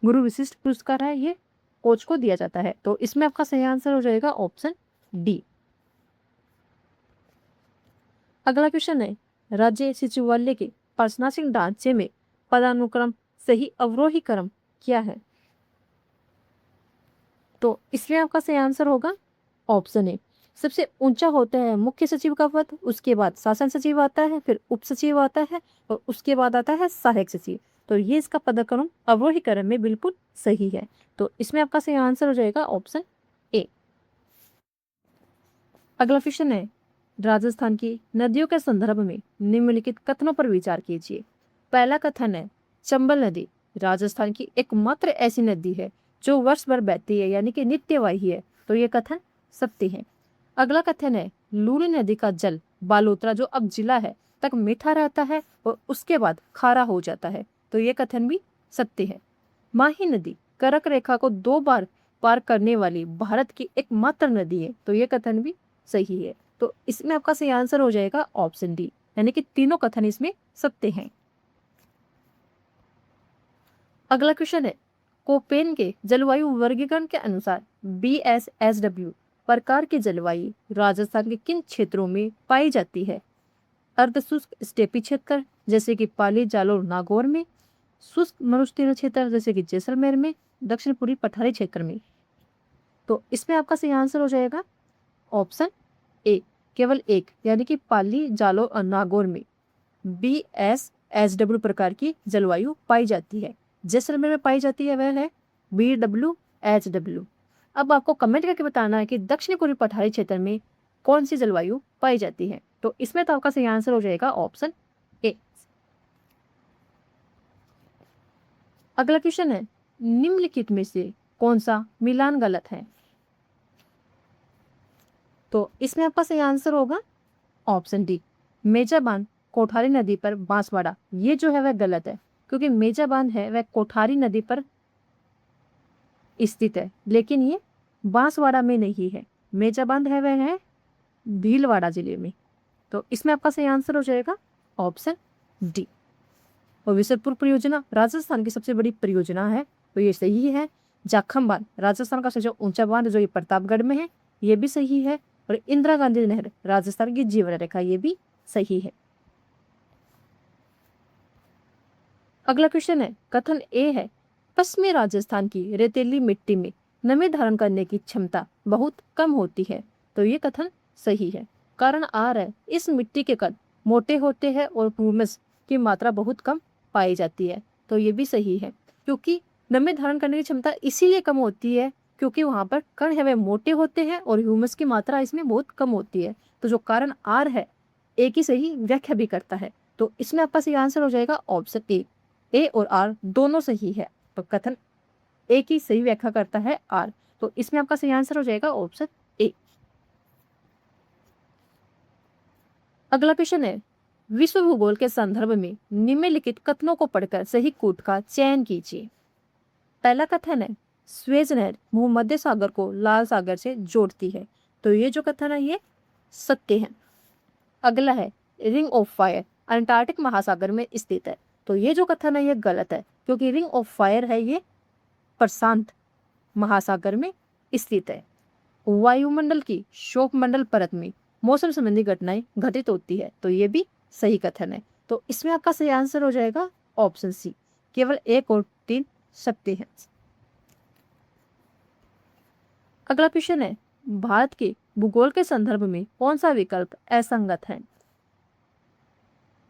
विशिष्ट पुरस्कार है ये कोच को दिया जाता है। तो इसमें आपका सही आंसर हो जाएगा ऑप्शन डी। अगला क्वेश्चन है, राज्य सचिवालय के प्रशासनिक ढांचे में पदानुक्रम सही अवरोही क्रम क्या है? तो इसमें आपका सही आंसर होगा ऑप्शन ए। सबसे ऊंचा होता है मुख्य सचिव का पद, उसके बाद शासन सचिव आता है, फिर उप सचिव आता है और उसके बाद आता है सहायक सचिव। तो ये इसका पदानुक्रम अवरोही क्रम में बिल्कुल सही है। तो इसमें आपका सही आंसर हो जाएगा ऑप्शन ए। अगला क्वेश्चन है, राजस्थान की नदियों के संदर्भ में निम्नलिखित कथनों पर विचार कीजिए। पहला कथन है, चंबल नदी राजस्थान की एकमात्र ऐसी नदी है जो वर्ष भर बहती है, यानी कि नित्यवाही है। तो ये कथन सत्य है। अगला कथन है, लूनी नदी का जल बालोतरा जो अब जिला है तक मीठा रहता है और उसके बाद खारा हो जाता है। तो ये कथन भी सत्य है। माही नदी कर्क रेखा को 2 बार पार करने वाली भारत की एकमात्र नदी है। तो ये कथन भी सही है। तो इसमें आपका सही आंसर हो जाएगा ऑप्शन डी, यानी कि तीनों कथन इसमें सत्य हैं। अगला क्वेश्चन है, कोपेन के जलवायु वर्गीकरण के अनुसार BSSW प्रकार की जलवायु राजस्थान के किन क्षेत्रों में पाई जाती है? अर्धशुष्क स्टेपी क्षेत्र जैसे कि पाली, जालौर, नागौर में, शुष्क मरुस्थलीय क्षेत्र जैसे कि जैसलमेर में, दक्षिण पूर्वी पठारी क्षेत्र में। तो इसमें आपका सही आंसर हो जाएगा ऑप्शन ए, केवल एक, यानी कि पाली, जालौर और नागौर में BSSW प्रकार की जलवायु पाई जाती है। जैसलमेर में पाई जाती है वह है BWHW। अब आपको कमेंट करके बताना है कि दक्षिण पूर्वी पठारी क्षेत्र में कौन सी जलवायु पाई जाती है। तो इसमें तो आपका सही आंसर हो जाएगा ऑप्शन ए। अगला क्वेश्चन है, निम्नलिखित में से कौन सा मिलान गलत है? तो इसमें आपका सही आंसर होगा ऑप्शन डी, मेजा बांध कोठारी नदी पर बांसवाड़ा। ये जो है वह गलत है, क्योंकि मेजा बांध है वह कोठारी नदी पर स्थित है, लेकिन ये बांसवाड़ा में नहीं है। मेजा बांध है वह है भीलवाड़ा जिले में। तो इसमें आपका सही आंसर हो जाएगा ऑप्शन डी। और विसरपुर परियोजना राजस्थान की सबसे बड़ी परियोजना है, तो ये सही है। जाखम बांध राजस्थान का सबसे ऊंचा बांध जो ये प्रतापगढ़ में है, ये भी सही है। और इंदिरा गांधी नहर राजस्थान की जीवन रेखा, ये भी सही है। अगला क्वेश्चन है, कथन ए है, पश्चिमी राजस्थान की रेतीली मिट्टी में नमी धारण करने की क्षमता बहुत कम होती है। तो ये कथन सही है। कारण आर है, इस मिट्टी के कण मोटे होते हैं और ह्यूमस की मात्रा बहुत कम पाई जाती है। तो ये भी सही है, क्योंकि नमी धारण करने की क्षमता इसीलिए कम होती है क्योंकि वहां पर कण है वह मोटे होते हैं और ह्यूमस की मात्रा इसमें बहुत कम होती है। तो जो कारण आर है ए की सही व्याख्या भी करता है। तो इसमें आपका सही आंसर हो जाएगा ऑप्शन ए और आर दोनों सही है। तो कथन ए की सही व्याख्या करता है आर। तो इसमें आपका सही आंसर हो जाएगा ऑप्शन ए। अगला क्वेश्चन है, विश्व भूगोल के संदर्भ में निम्नलिखित कथनों को पढ़कर सही कूट का चयन कीजिए। पहला कथन है, स्वेज नहर भूमध्य सागर को लाल सागर से जोड़ती है। तो ये जो कथन है ये सत्य है। अगला है, रिंग ऑफ फायर अंटार्कटिक महासागर में स्थित है। तो ये जो कथन है ये गलत है, क्योंकि रिंग ऑफ फायर है ये प्रशांत महासागर में स्थित है। वायुमंडल की शोभमंडल परत में मौसम संबंधी घटनाएं घटित होती है। तो ये भी सही कथन है। तो इसमें आपका सही आंसर हो जाएगा ऑप्शन सी, केवल 1 और 3 सत्य है। अगला क्वेश्चन है, भारत के भूगोल के संदर्भ में कौन सा विकल्प असंगत है?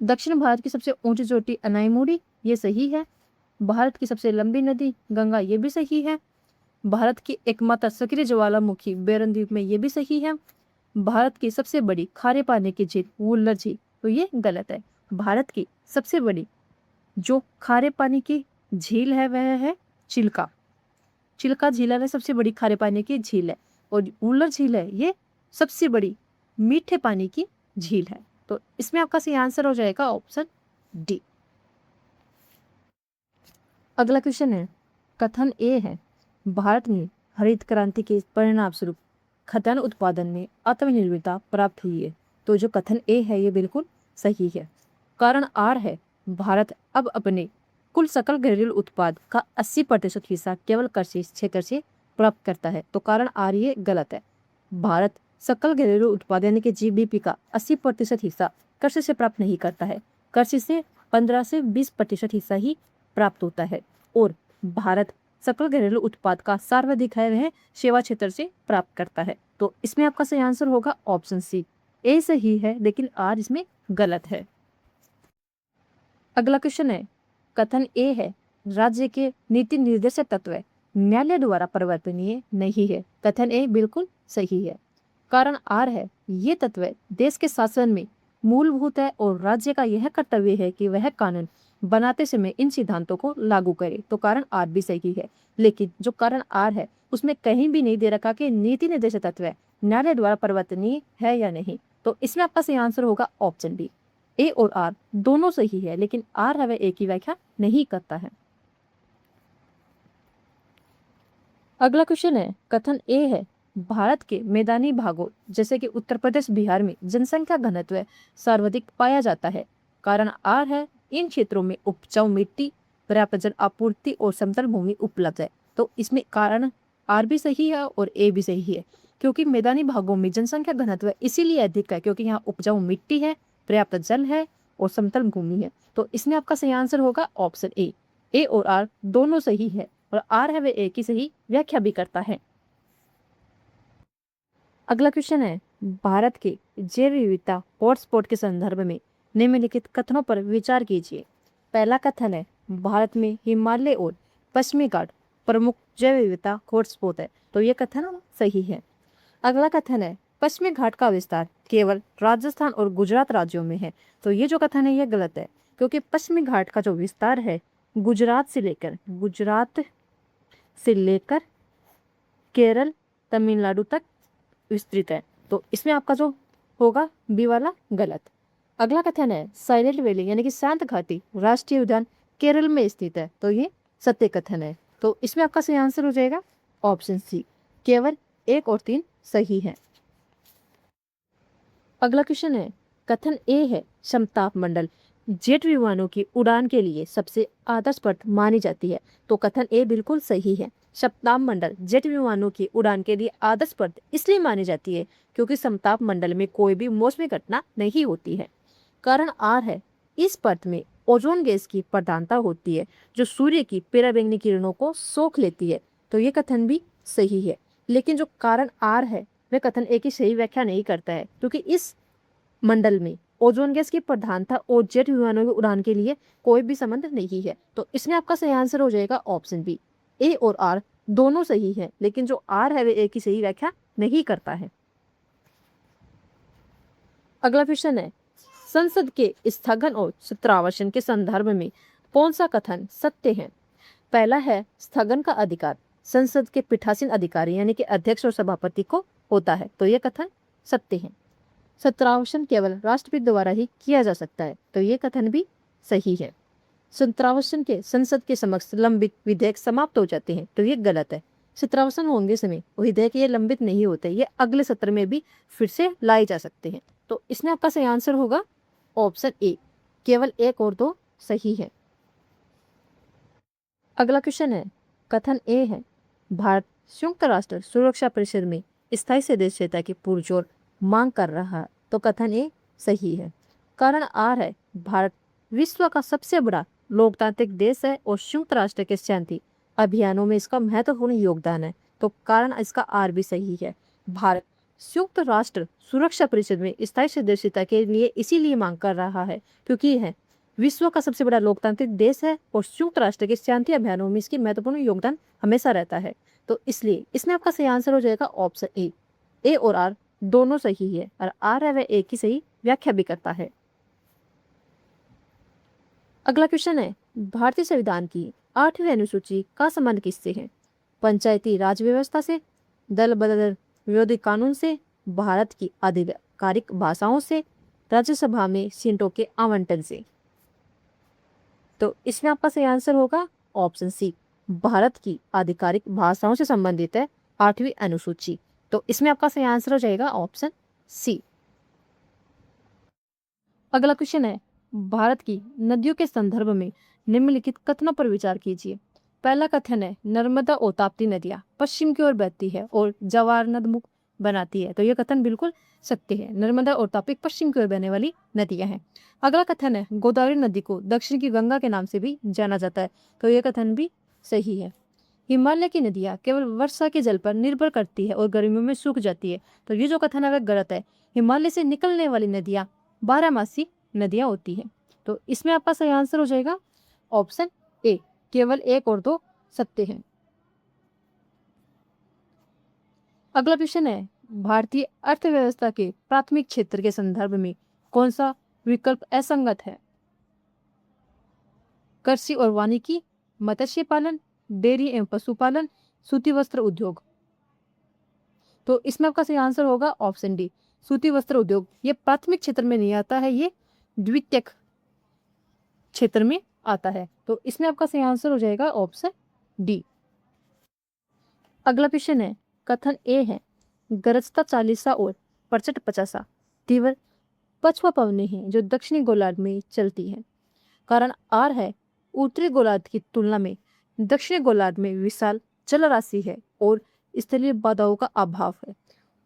दक्षिण भारत की सबसे ऊंची चोटी अनाईमुड़ी, ये सही है। भारत की सबसे लंबी नदी गंगा, ये भी सही है। भारत की एकमात्र सक्रिय ज्वालामुखी बेरन द्वीप में, ये भी सही है। भारत की सबसे बड़ी खारे पानी की झील वुल्लर झील, तो ये गलत है। भारत की सबसे बड़ी जो खारे पानी की झील है वह है चिल्का। चिल्का झील है सबसे बड़ी खारे पानी की झील है, और वुल्लर झील है ये सबसे बड़ी मीठे पानी की झील है। तो इसमें आपका सही आंसर हो जाएगा ऑप्शन डी। अगला क्वेश्चन है, कथन ए है, भारत में हरित क्रांति के परिणाम स्वरूप खाद्यान्न उत्पादन में आत्मनिर्भरता प्राप्त हुई है। तो जो कथन ए है ये बिल्कुल सही है। कारण आर है, भारत अब अपने कुल सकल घरेलू उत्पाद का 80% हिस्सा केवल कृषि क्षेत्र से प्राप्त करता है। तो कारण आर ये गलत है। भारत सकल घरेलू उत्पाद यानी कि GDP का 80% हिस्सा कृषि से प्राप्त नहीं करता है। कृषि से 15 से 20% हिस्सा ही प्राप्त होता है। और भारत सकल घरेलू उत्पाद का सर्वाधिक है वह सेवा क्षेत्र से प्राप्त करता है। तो इसमें आपका सही आंसर होगा ऑप्शन सी, ए सही है लेकिन आर इसमें गलत है। अगला क्वेश्चन है, कथन ए है, राज्य के नीति निर्देशक तत्व न्यायालय द्वारा परिवर्तनीय नहीं है। कथन ए बिल्कुल सही है। कारण आर है ये तत्व देश के शासन में मूलभूत है और राज्य का यह कर्तव्य है कि वह कानून बनाते समय इन सिद्धांतों को लागू करे। तो कारण आर भी सही है, लेकिन जो कारण आर है उसमें कहीं भी नहीं दे रखा कि नीति निर्देशक तत्व न्यायालय द्वारा परिवर्तनीय है या नहीं। तो इसमें आपका सही आंसर होगा ऑप्शन बी। ए और आर दोनों सही है, लेकिन आर है वह ए की व्याख्या नहीं करता है। अगला क्वेश्चन है, कथन ए है भारत के मैदानी भागों जैसे कि उत्तर प्रदेश बिहार में जनसंख्या घनत्व सर्वाधिक पाया जाता है। कारण आर है इन क्षेत्रों में उपजाऊ मिट्टी, पर्याप्त जल आपूर्ति और समतल भूमि उपलब्ध है। तो इसमें कारण आर भी सही है और ए भी सही है, क्योंकि मैदानी भागों में जनसंख्या घनत्व इसीलिए अधिक है क्योंकि यहाँ उपजाऊ मिट्टी है, पर्याप्त जल है और समतल भूमि है। तो इसमें आपका सही आंसर होगा ऑप्शन ए। ए और आर दोनों सही है और आर है वे ए की सही व्याख्या भी करता है। अगला क्वेश्चन है, भारत के जैव विविधता हॉटस्पॉट के संदर्भ में निम्नलिखित कथनों पर विचार कीजिए। पहला कथन है भारत में हिमालय और पश्चिमी घाट प्रमुख जैव विविधता हॉटस्पॉट है। तो ये कथन सही है। अगला कथन है पश्चिमी घाट का विस्तार केवल राजस्थान और गुजरात राज्यों में है। तो ये जो कथन है ये गलत है, क्योंकि पश्चिमी घाट का जो विस्तार है गुजरात से लेकर केरल तमिलनाडु तक विस्तृत है। तो इसमें आपका जो होगा बी वाला गलत। अगला कथन है साइलेंट वैली यानी कि शांत घाटी राष्ट्रीय उद्यान केरल में स्थित है। तो ये सत्य कथन है। तो इसमें आपका सही आंसर हो जाएगा ऑप्शन सी। केवल 1 और 3 सही है। अगला क्वेश्चन है, कथन ए है समताप मंडल जेट विमानों की उड़ान के लिए सबसे आदर्श पथ मानी जाती है। तो कथन ए बिल्कुल सही है। समताप मंडल जेट विमानों की उड़ान के लिए आदर्श पथ इसलिए मानी जाती है क्योंकि समताप मंडल में कोई भी मौसमी घटना नहीं होती है। कारण आर है इस पथ में ओजोन गैस की प्रधानता होती है जो सूर्य की पराबैंगनी किरणों को सोख लेती है। तो ये कथन भी सही है, लेकिन जो कारण आर है वह कथन ए की सही व्याख्या नहीं करता है, क्योंकि इस मंडल में ओजोन गैस की प्रधानता और जेट विमानों की उड़ान के लिए कोई भी संबंध नहीं है। तो इसमें आपका सही आंसर हो जाएगा ऑप्शन बी। ए और आर दोनों सही है, लेकिन जो आर है वह ए की सही व्याख्या नहीं करता है। अगला क्वेश्चन है, संसद के स्थगन और सत्रावसान के संदर्भ में कौन सा कथन सत्य है। पहला है स्थगन का अधिकार संसद के पीठासीन अधिकारी यानी कि अध्यक्ष और सभापति को होता है। तो यह कथन सत्य है। सत्रावसान केवल राष्ट्रपति द्वारा ही किया जा सकता है। तो ये कथन भी सही है। सत्रावसान के संसद के समक्ष लंबित विधेयक समाप्त हो जाते हैं। तो ये गलत है। सत्रावसान होने समय विधेयक ये लंबित नहीं होते, ये अगले सत्र में भी फिर से लाए जा सकते हैं। तो इसमें आपका सही आंसर होगा ऑप्शन ए। केवल 1 और 2 सही है। अगला क्वेश्चन है, कथन ए है भारत संयुक्त राष्ट्र सुरक्षा परिषद में स्थायी सदस्यता की पुरजोर मांग कर रहा है। तो कथन ए सही है। कारण आर है भारत विश्व का सबसे बड़ा लोकतांत्रिक देश है और संयुक्त राष्ट्र के शांति अभियानों में इसका महत्वपूर्ण योगदान है। तो कारण इसका आर भी सही है। भारत संयुक्त राष्ट्र सुरक्षा परिषद में स्थायी सदस्यता के लिए इसीलिए मांग कर रहा है क्योंकि यह विश्व का सबसे बड़ा लोकतांत्रिक देश है और संयुक्त राष्ट्र के शांति अभियानों में इसकी महत्वपूर्ण योगदान हमेशा रहता है। तो इसलिए इसमें आपका सही आंसर हो जाएगा ऑप्शन ए। ए और आर दोनों सही है और आर है वह ए की सही व्याख्या भी करता है। अगला क्वेश्चन है, भारतीय संविधान की 8वीं अनुसूची का संबंध किससे है। पंचायती राज व्यवस्था से, दल बदल विरोधी कानून से, भारत की आधिकारिक भाषाओं से, राज्यसभा में सीटों के आवंटन से। तो इसमें आपका सही आंसर होगा ऑप्शन सी। भारत की आधिकारिक भाषाओं से संबंधित है 8वीं अनुसूची। तो इसमें आपका सही आंसर हो जाएगा ऑप्शन सी। अगला क्वेश्चन है, भारत की नदियों के संदर्भ में निम्नलिखित कथनों पर विचार कीजिए। पहला कथन है नर्मदा और ताप्ती नदियां पश्चिम की ओर बहती है और जवार नदमुख बनाती है। तो यह कथन बिल्कुल सत्य है। नर्मदा और ताप्ती पश्चिम की ओर बहने वाली नदियां हैं। अगला कथन है गोदावरी नदी को दक्षिण की गंगा के नाम से भी जाना जाता है। तो यह कथन भी सही है। हिमालय की नदियां केवल वर्षा के जल पर निर्भर करती है और गर्मियों में सूख जाती है। तो ये जो कथन अगर गलत है, हिमालय से निकलने वाली नदियां 12मासी नदियां होती हैं। तो इसमें आपका सही आंसर हो जाएगा ऑप्शन ए। केवल 1 और 2 सत्य हैं। अगला क्वेश्चन है भारतीय अर्थव्यवस्था के प्राथमिक क्षेत्र के संदर्भ में कौन सा विकल्प असंगत है? कृषि और वानिकी, मत्स्य पालन, डेयरी एवं पशुपालन, सूती वस्त्र उद्योग। तो इसमें आपका सही आंसर होगा ऑप्शन डी, सूती वस्त्र उद्योग। ये प्राथमिक क्षेत्र में नहीं आता है, ये द्वितीयक क्षेत्र में आता है। तो इसमें आपका सही आंसर हो जाएगा ऑप्शन डी। अगला क्वेश्चन है, कथन ए है, गरजता 40 और प्रचंड 50 तीव्र पछुआ पवनें हैं जो दक्षिणी गोलार्ध में चलती है। कारण आर है, उत्तरी गोलार्ध की तुलना में दक्षिणी गोलार्ध में विशाल जल राशि है और स्थलीय बाधाओं का अभाव है।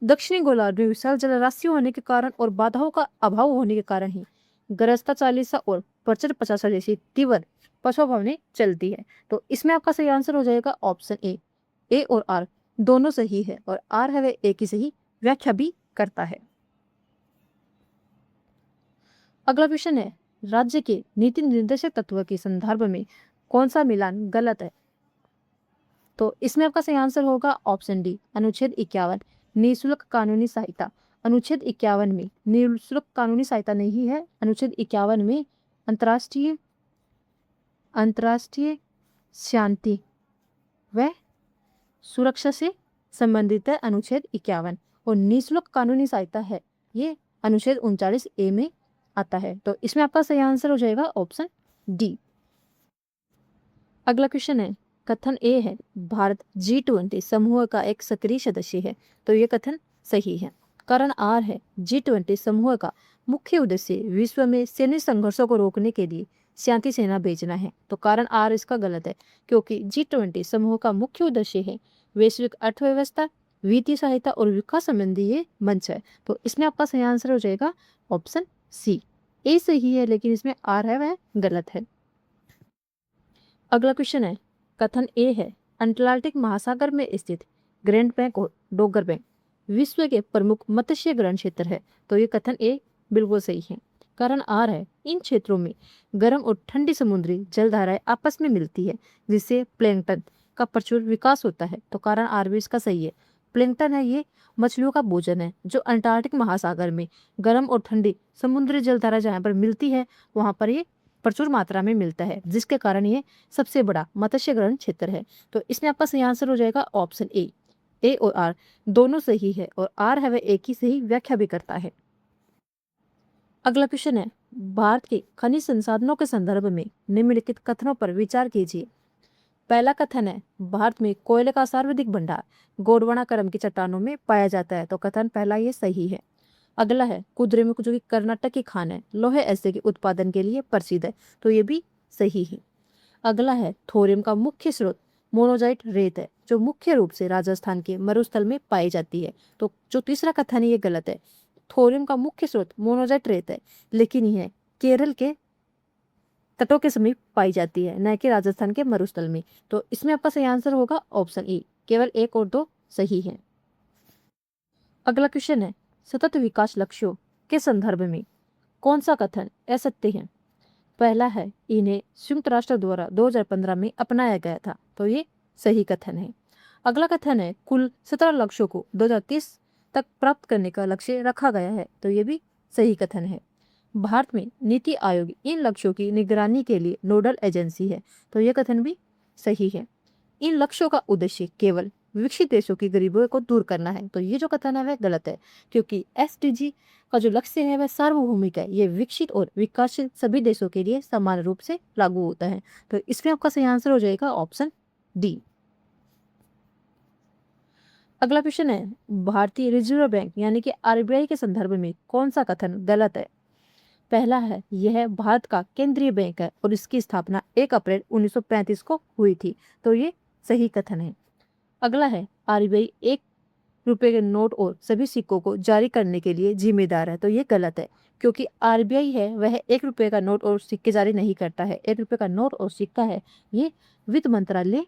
दक्षिणी गोलार्ध में विशाल जल राशि होने के कारण और बाधाओं का अभाव होने के कारण ही गरजता 40 और प्रचंड 50 जैसी तीव्र पछुआ पवनें चलती है। तो इसमें आपका सही आंसर हो जाएगा ऑप्शन ए और आर दोनों सही है और आर है वह ए की सही व्याख्या भी करता है। अगला क्वेश्चन है, राज्य के नीति निर्देशक तत्व के संदर्भ में कौन सा मिलान गलत है? तो इसमें आपका सही आंसर होगा ऑप्शन डी, अनुच्छेद 51 निःशुल्क कानूनी सहायता। अनुच्छेद 51 में निःशुल्क कानूनी सहायता नहीं है। अनुच्छेद 51 में अंतर्राष्ट्रीय शांति व सुरक्षा से संबंधित है अनुच्छेद 51 और निःशुल्क कानूनी सहायता है ये अनुच्छेद 39 ए में आता है। तो इसमें आपका सही आंसर हो जाएगा ऑप्शन डी। अगला क्वेश्चन है, कथन ए है, भारत G20 समूह का एक सक्रिय सदस्य है। तो ये कथन सही है। कारण आर है, G20 समूह का मुख्य उद्देश्य विश्व में सैन्य संघर्षों को रोकने के लिए शांति सेना भेजना है। तो कारण आर इसका गलत है, क्योंकि G20 समूह का मुख्य उद्देश्य है वैश्विक अर्थव्यवस्था, वित्तीय सहायता और विकास संबंधी ये मंच है। तो इसमें आपका सही आंसर हो जाएगा ऑप्शन सी। ए सही है लेकिन इसमें आर है वह गलत है। अगला क्वेश्चन है, कथन ए है, अटलांटिक महासागर में स्थित ग्रैंड बैंक और डोगर बैंक विश्व के प्रमुख मत्स्य ग्रहण क्षेत्र है। तो ये कथन ए बिल्कुल सही है। कारण आर है, इन क्षेत्रों में गर्म और ठंडी समुद्री जलधाराएं आपस में मिलती है जिससे प्लैंकटन का प्रचुर विकास होता है। तो कारण आर भी इसका सही है। प्लैंकटन है ये मछलियों का भोजन है जो अंटार्कटिक महासागर में गर्म और ठंडी समुद्री जलधारा जहाँ पर मिलती है वहां पर ये प्रचुर मात्रा में मिलता है, जिसके कारण ये सबसे बड़ा मत्स्य ग्रहण क्षेत्र है। तो इसमें आपका सही आंसर हो जाएगा ऑप्शन ए और आर दोनों सही है और आर है वह ए की सही व्याख्या भी करता है। अगला क्वेश्चन है, भारत के खनिज संसाधनों के संदर्भ में निम्नलिखित कथनों पर विचार कीजिए। पहला कथन है, भारत में कोयले का सर्वाधिक भंडार गोंडवाना क्रम की चट्टानों में पाया जाता है। तो कथन पहला ये सही है। अगला है, कुद्रेमुख जो कि कर्नाटक की खान है, लोहे ऐसे के उत्पादन के लिए प्रसिद्ध है। तो ये भी सही है। अगला है, थोरियम का मुख्य स्रोत मोनोजाइट रेत है जो मुख्य रूप से राजस्थान के मरुस्थल में पाई जाती है। तो जो तीसरा कथन है ये गलत है। थोरियम का मुख्य स्रोत मोनोजाइट रेत है, लेकिन यह केरल के तटों के समीप पाई जाती है, न कि राजस्थान के मरुस्थल में। तो इसमें आपका सही आंसर होगा ऑप्शन ए। केवल एक और दो सही है। अगला क्वेश्चन है, सतत विकास लक्ष्यों के संदर्भ में कौन सा कथन असत्य है? पहला है, इन्हें संयुक्त राष्ट्र द्वारा 2015 में अपनाया गया था। तो ये सही कथन है। अगला कथन है, कुल 17 लक्ष्यों को 2030 तक प्राप्त करने का लक्ष्य रखा गया है। तो ये भी सही कथन है। भारत में नीति आयोग इन लक्ष्यों की निगरानी के लिए नोडल एजेंसी है। तो ये कथन भी सही है। इन लक्ष्यों का उद्देश्य केवल विकसित देशों की गरीबी को दूर करना है। तो ये जो कथन है वह गलत है, क्योंकि एसडीजी का जो लक्ष्य है वह सार्वभौमिक है। ये विकसित और विकासशील सभी देशों के लिए समान रूप से लागू होता है। तो इसमें आपका सही आंसर हो जाएगा ऑप्शन डी। अगला क्वेश्चन है, भारतीय रिजर्व बैंक यानी कि आरबीआई के संदर्भ में कौन सा कथन गलत है? पहला है, यह भारत का केंद्रीय बैंक है और इसकी स्थापना 1 अप्रैल 1935 को हुई थी। तो ये सही कथन है। अगला है, आरबीआई 1 रुपए के नोट और सभी सिक्कों को जारी करने के लिए जिम्मेदार है। तो ये गलत है, क्योंकि आरबीआई है वह 1 रुपए का नोट और सिक्के जारी नहीं करता है। 1 रुपए का नोट और सिक्का है ये वित्त मंत्रालय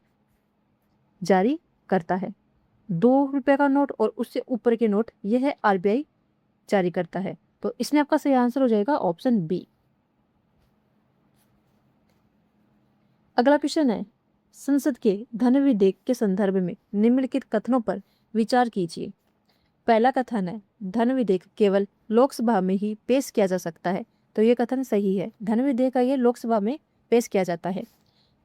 जारी करता है। 2 रुपए का नोट और उससे ऊपर के नोट यह है आरबीआई जारी करता है। तो इसमें आपका सही आंसर हो जाएगा ऑप्शन बी। अगला क्वेश्चन है, संसद के धन विधेयक के संदर्भ में निम्नलिखित कथनों पर विचार कीजिए। पहला कथन है धन विधेयक केवल लोकसभा में ही पेश किया जा सकता है, तो ये कथन सही है। धन विधेयक का ये लोकसभा में पेश किया जाता है।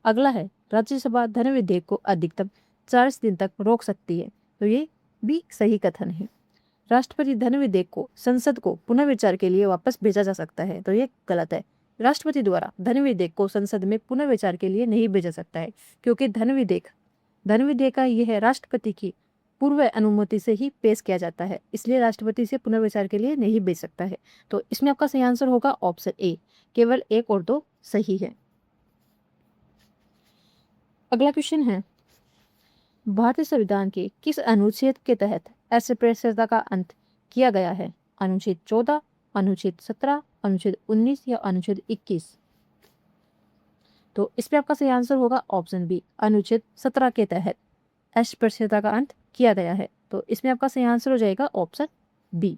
अगला है राज्यसभा धन विधेयक को अधिकतम 40 दिन तक रोक सकती है, तो ये भी सही कथन है। राष्ट्रपति धन विधेयक को संसद को पुनर्विचार के लिए वापस भेजा जा सकता है, तो ये गलत है। राष्ट्रपति द्वारा धन विधेयक को संसद में पुनर्विचार के लिए नहीं भेजा सकता है, क्योंकि धन विधेयक का यह है राष्ट्रपति की पूर्व अनुमति से ही पेश किया जाता है, इसलिए राष्ट्रपति से पुनर्विचार के लिए नहीं भेज सकता है। तो इसमें आपका सही आंसर होगा ऑप्शन ए, केवल 1 और 2 सही है। अगला क्वेश्चन है भारतीय संविधान के किस अनुच्छेद के तहत अस्पृश्यता का अंत किया गया है? अनुच्छेद 14, अनुच्छेद 17, अनुच्छेद 19 या अनुच्छेद 21? तो इस पे आपका सही आंसर होगा ऑप्शन बी, अनुच्छेद 17 के तहत अस्पृश्यता का अंत किया गया है। तो इसमें आपका सही आंसर हो जाएगा ऑप्शन बी।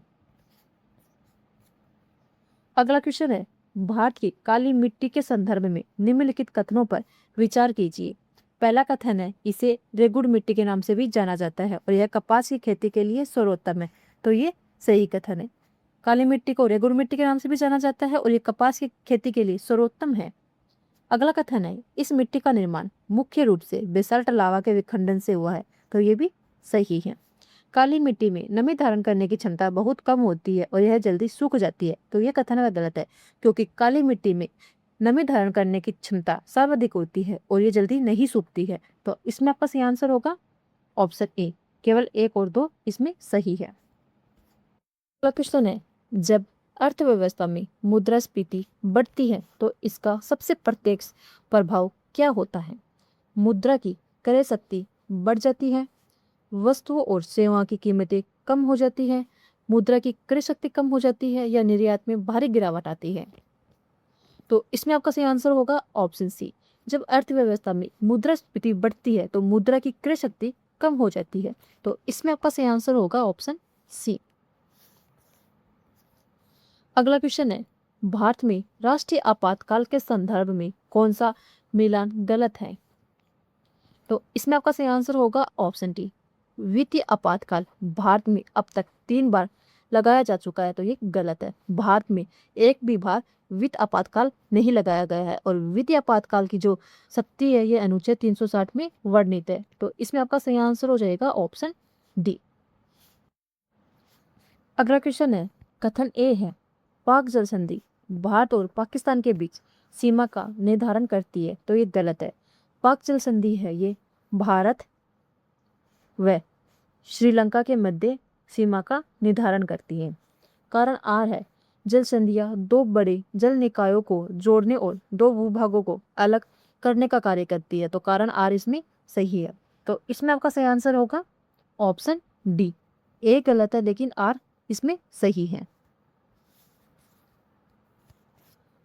अगला क्वेश्चन है भारत की काली मिट्टी के संदर्भ में निम्नलिखित कथनों पर विचार कीजिए। पहला कथन है इसे रेगुड़ मिट्टी के नाम से भी जाना जाता है और यह कपास की खेती के लिए सर्वोत्तम है, तो ये सही कथन है। काली मिट्टी को रेगुड़ मिट्टी के नाम से भी जाना जाता है और ये कपास की खेती के लिए सर्वोत्तम है। अगला कथन है इस मिट्टी का निर्माण मुख्य रूप से बेसाल्ट लावा के विखंडन से हुआ है, तो ये भी सही है। काली मिट्टी में नमी धारण करने की क्षमता बहुत कम होती है और यह जल्दी सूख जाती है, तो यह कथन गलत है, क्योंकि काली मिट्टी में नमी धारण करने की क्षमता सर्वाधिक होती है और ये जल्दी नहीं सूखती है। तो इसमें आपका सही आंसर होगा ऑप्शन ए, केवल 1 और 2 इसमें सही है। अगला क्वेश्चन है जब अर्थव्यवस्था में मुद्रास्फीति बढ़ती है तो इसका सबसे प्रत्यक्ष प्रभाव क्या होता है? मुद्रा की क्रय शक्ति बढ़ जाती है, वस्तुओं और सेवाओं की कीमतें कम हो जाती है, मुद्रा की क्रय शक्ति कम हो जाती है या निर्यात में भारी गिरावट आती है? तो इसमें आपका सही आंसर होगा ऑप्शन सी, जब अर्थव्यवस्था में मुद्रास्फीति बढ़ती है तो मुद्रा की क्रय शक्ति कम हो जाती है। तो इसमें आपका सही आंसर होगा ऑप्शन सी। अगला क्वेश्चन है भारत में राष्ट्रीय आपातकाल के संदर्भ में कौन सा मिलान गलत है? तो इसमें आपका सही आंसर होगा ऑप्शन डी, वित्तीय आपातकाल भारत में अब तक 3 बार लगाया जा चुका है, तो ये गलत है। भारत में एक भी बार वित्त आपातकाल नहीं लगाया गया है और वित्तीय आपातकाल की जो शक्ति है ये अनुच्छेद 360 में वर्णित है। तो इसमें आपका सही आंसर हो जाएगा ऑप्शन डी। अगला क्वेश्चन है कथन ए है पाक जल संधि भारत और पाकिस्तान के बीच सीमा का निर्धारण करती है, तो ये गलत है। पाक जल संधि है ये भारत व श्रीलंका के मध्य सीमा का निर्धारण करती है। कारण आर है जल संधियां 2 बड़े जल निकायों को जोड़ने और 2 भूभागों को अलग करने का कार्य करती है, तो कारण आर इसमें सही है। तो इसमें आपका सही आंसर होगा ऑप्शन डी, ए गलत है लेकिन आर इसमें सही है।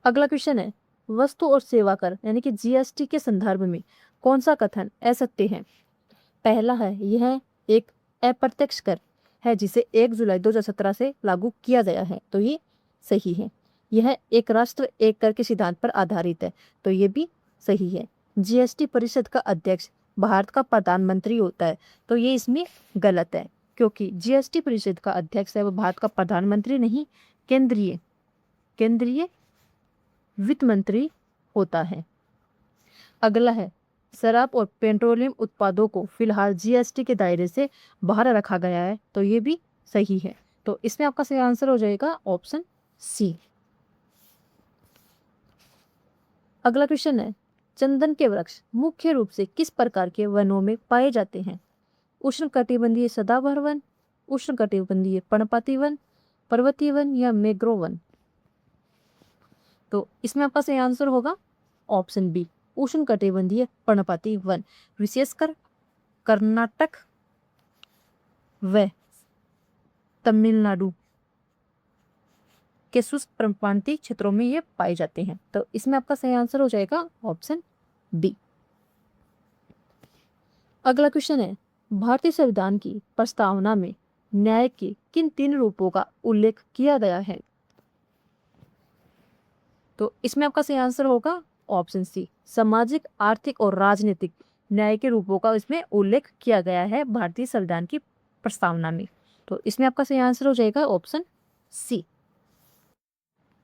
अगला क्वेश्चन है वस्तु और सेवा कर यानी कि जीएसटी के संदर्भ में कौन सा कथन असत्य है? पहला है यह एक अप्रत्यक्ष कर है जिसे 1 जुलाई 2017 से लागू किया गया है, तो ये सही है। यह एक राष्ट्र एक कर के सिद्धांत पर आधारित है, तो ये भी सही है। जीएसटी परिषद का अध्यक्ष भारत का प्रधानमंत्री होता है, तो ये इसमें गलत है, क्योंकि जीएसटी परिषद का अध्यक्ष है वो भारत का प्रधानमंत्री नहीं केंद्रीय वित्त मंत्री होता है। अगला है शराब और पेट्रोलियम उत्पादों को फिलहाल जीएसटी के दायरे से बाहर रखा गया है, तो ये भी सही है। तो इसमें आपका सही आंसर हो जाएगा ऑप्शन सी। अगला क्वेश्चन है चंदन के वृक्ष मुख्य रूप से किस प्रकार के वनों में पाए जाते हैं? उष्णकटिबंधीय सदाबहार वन, उष्णकटिबंधीय पर्णपाती वन, पर्वतीय वन या मैंग्रोव वन? तो इसमें आपका सही आंसर होगा ऑप्शन बी, उष्णकटिबंधीय पर्णपाती वन। विशेषकर कर्नाटक व तमिलनाडु के शुष्क पर्णपाती क्षेत्रों में ये पाए जाते हैं, तो इसमें आपका सही आंसर हो जाएगा ऑप्शन बी। अगला क्वेश्चन है भारतीय संविधान की प्रस्तावना में न्याय के किन 3 रूपों का उल्लेख किया गया है? तो इसमें आपका सही आंसर होगा ऑप्शन सी, सामाजिक आर्थिक और राजनीतिक न्याय के रूपों का इसमें उल्लेख किया गया है भारतीय संविधान की प्रस्तावना में। तो इसमें आपका सही आंसर हो जाएगा ऑप्शन सी।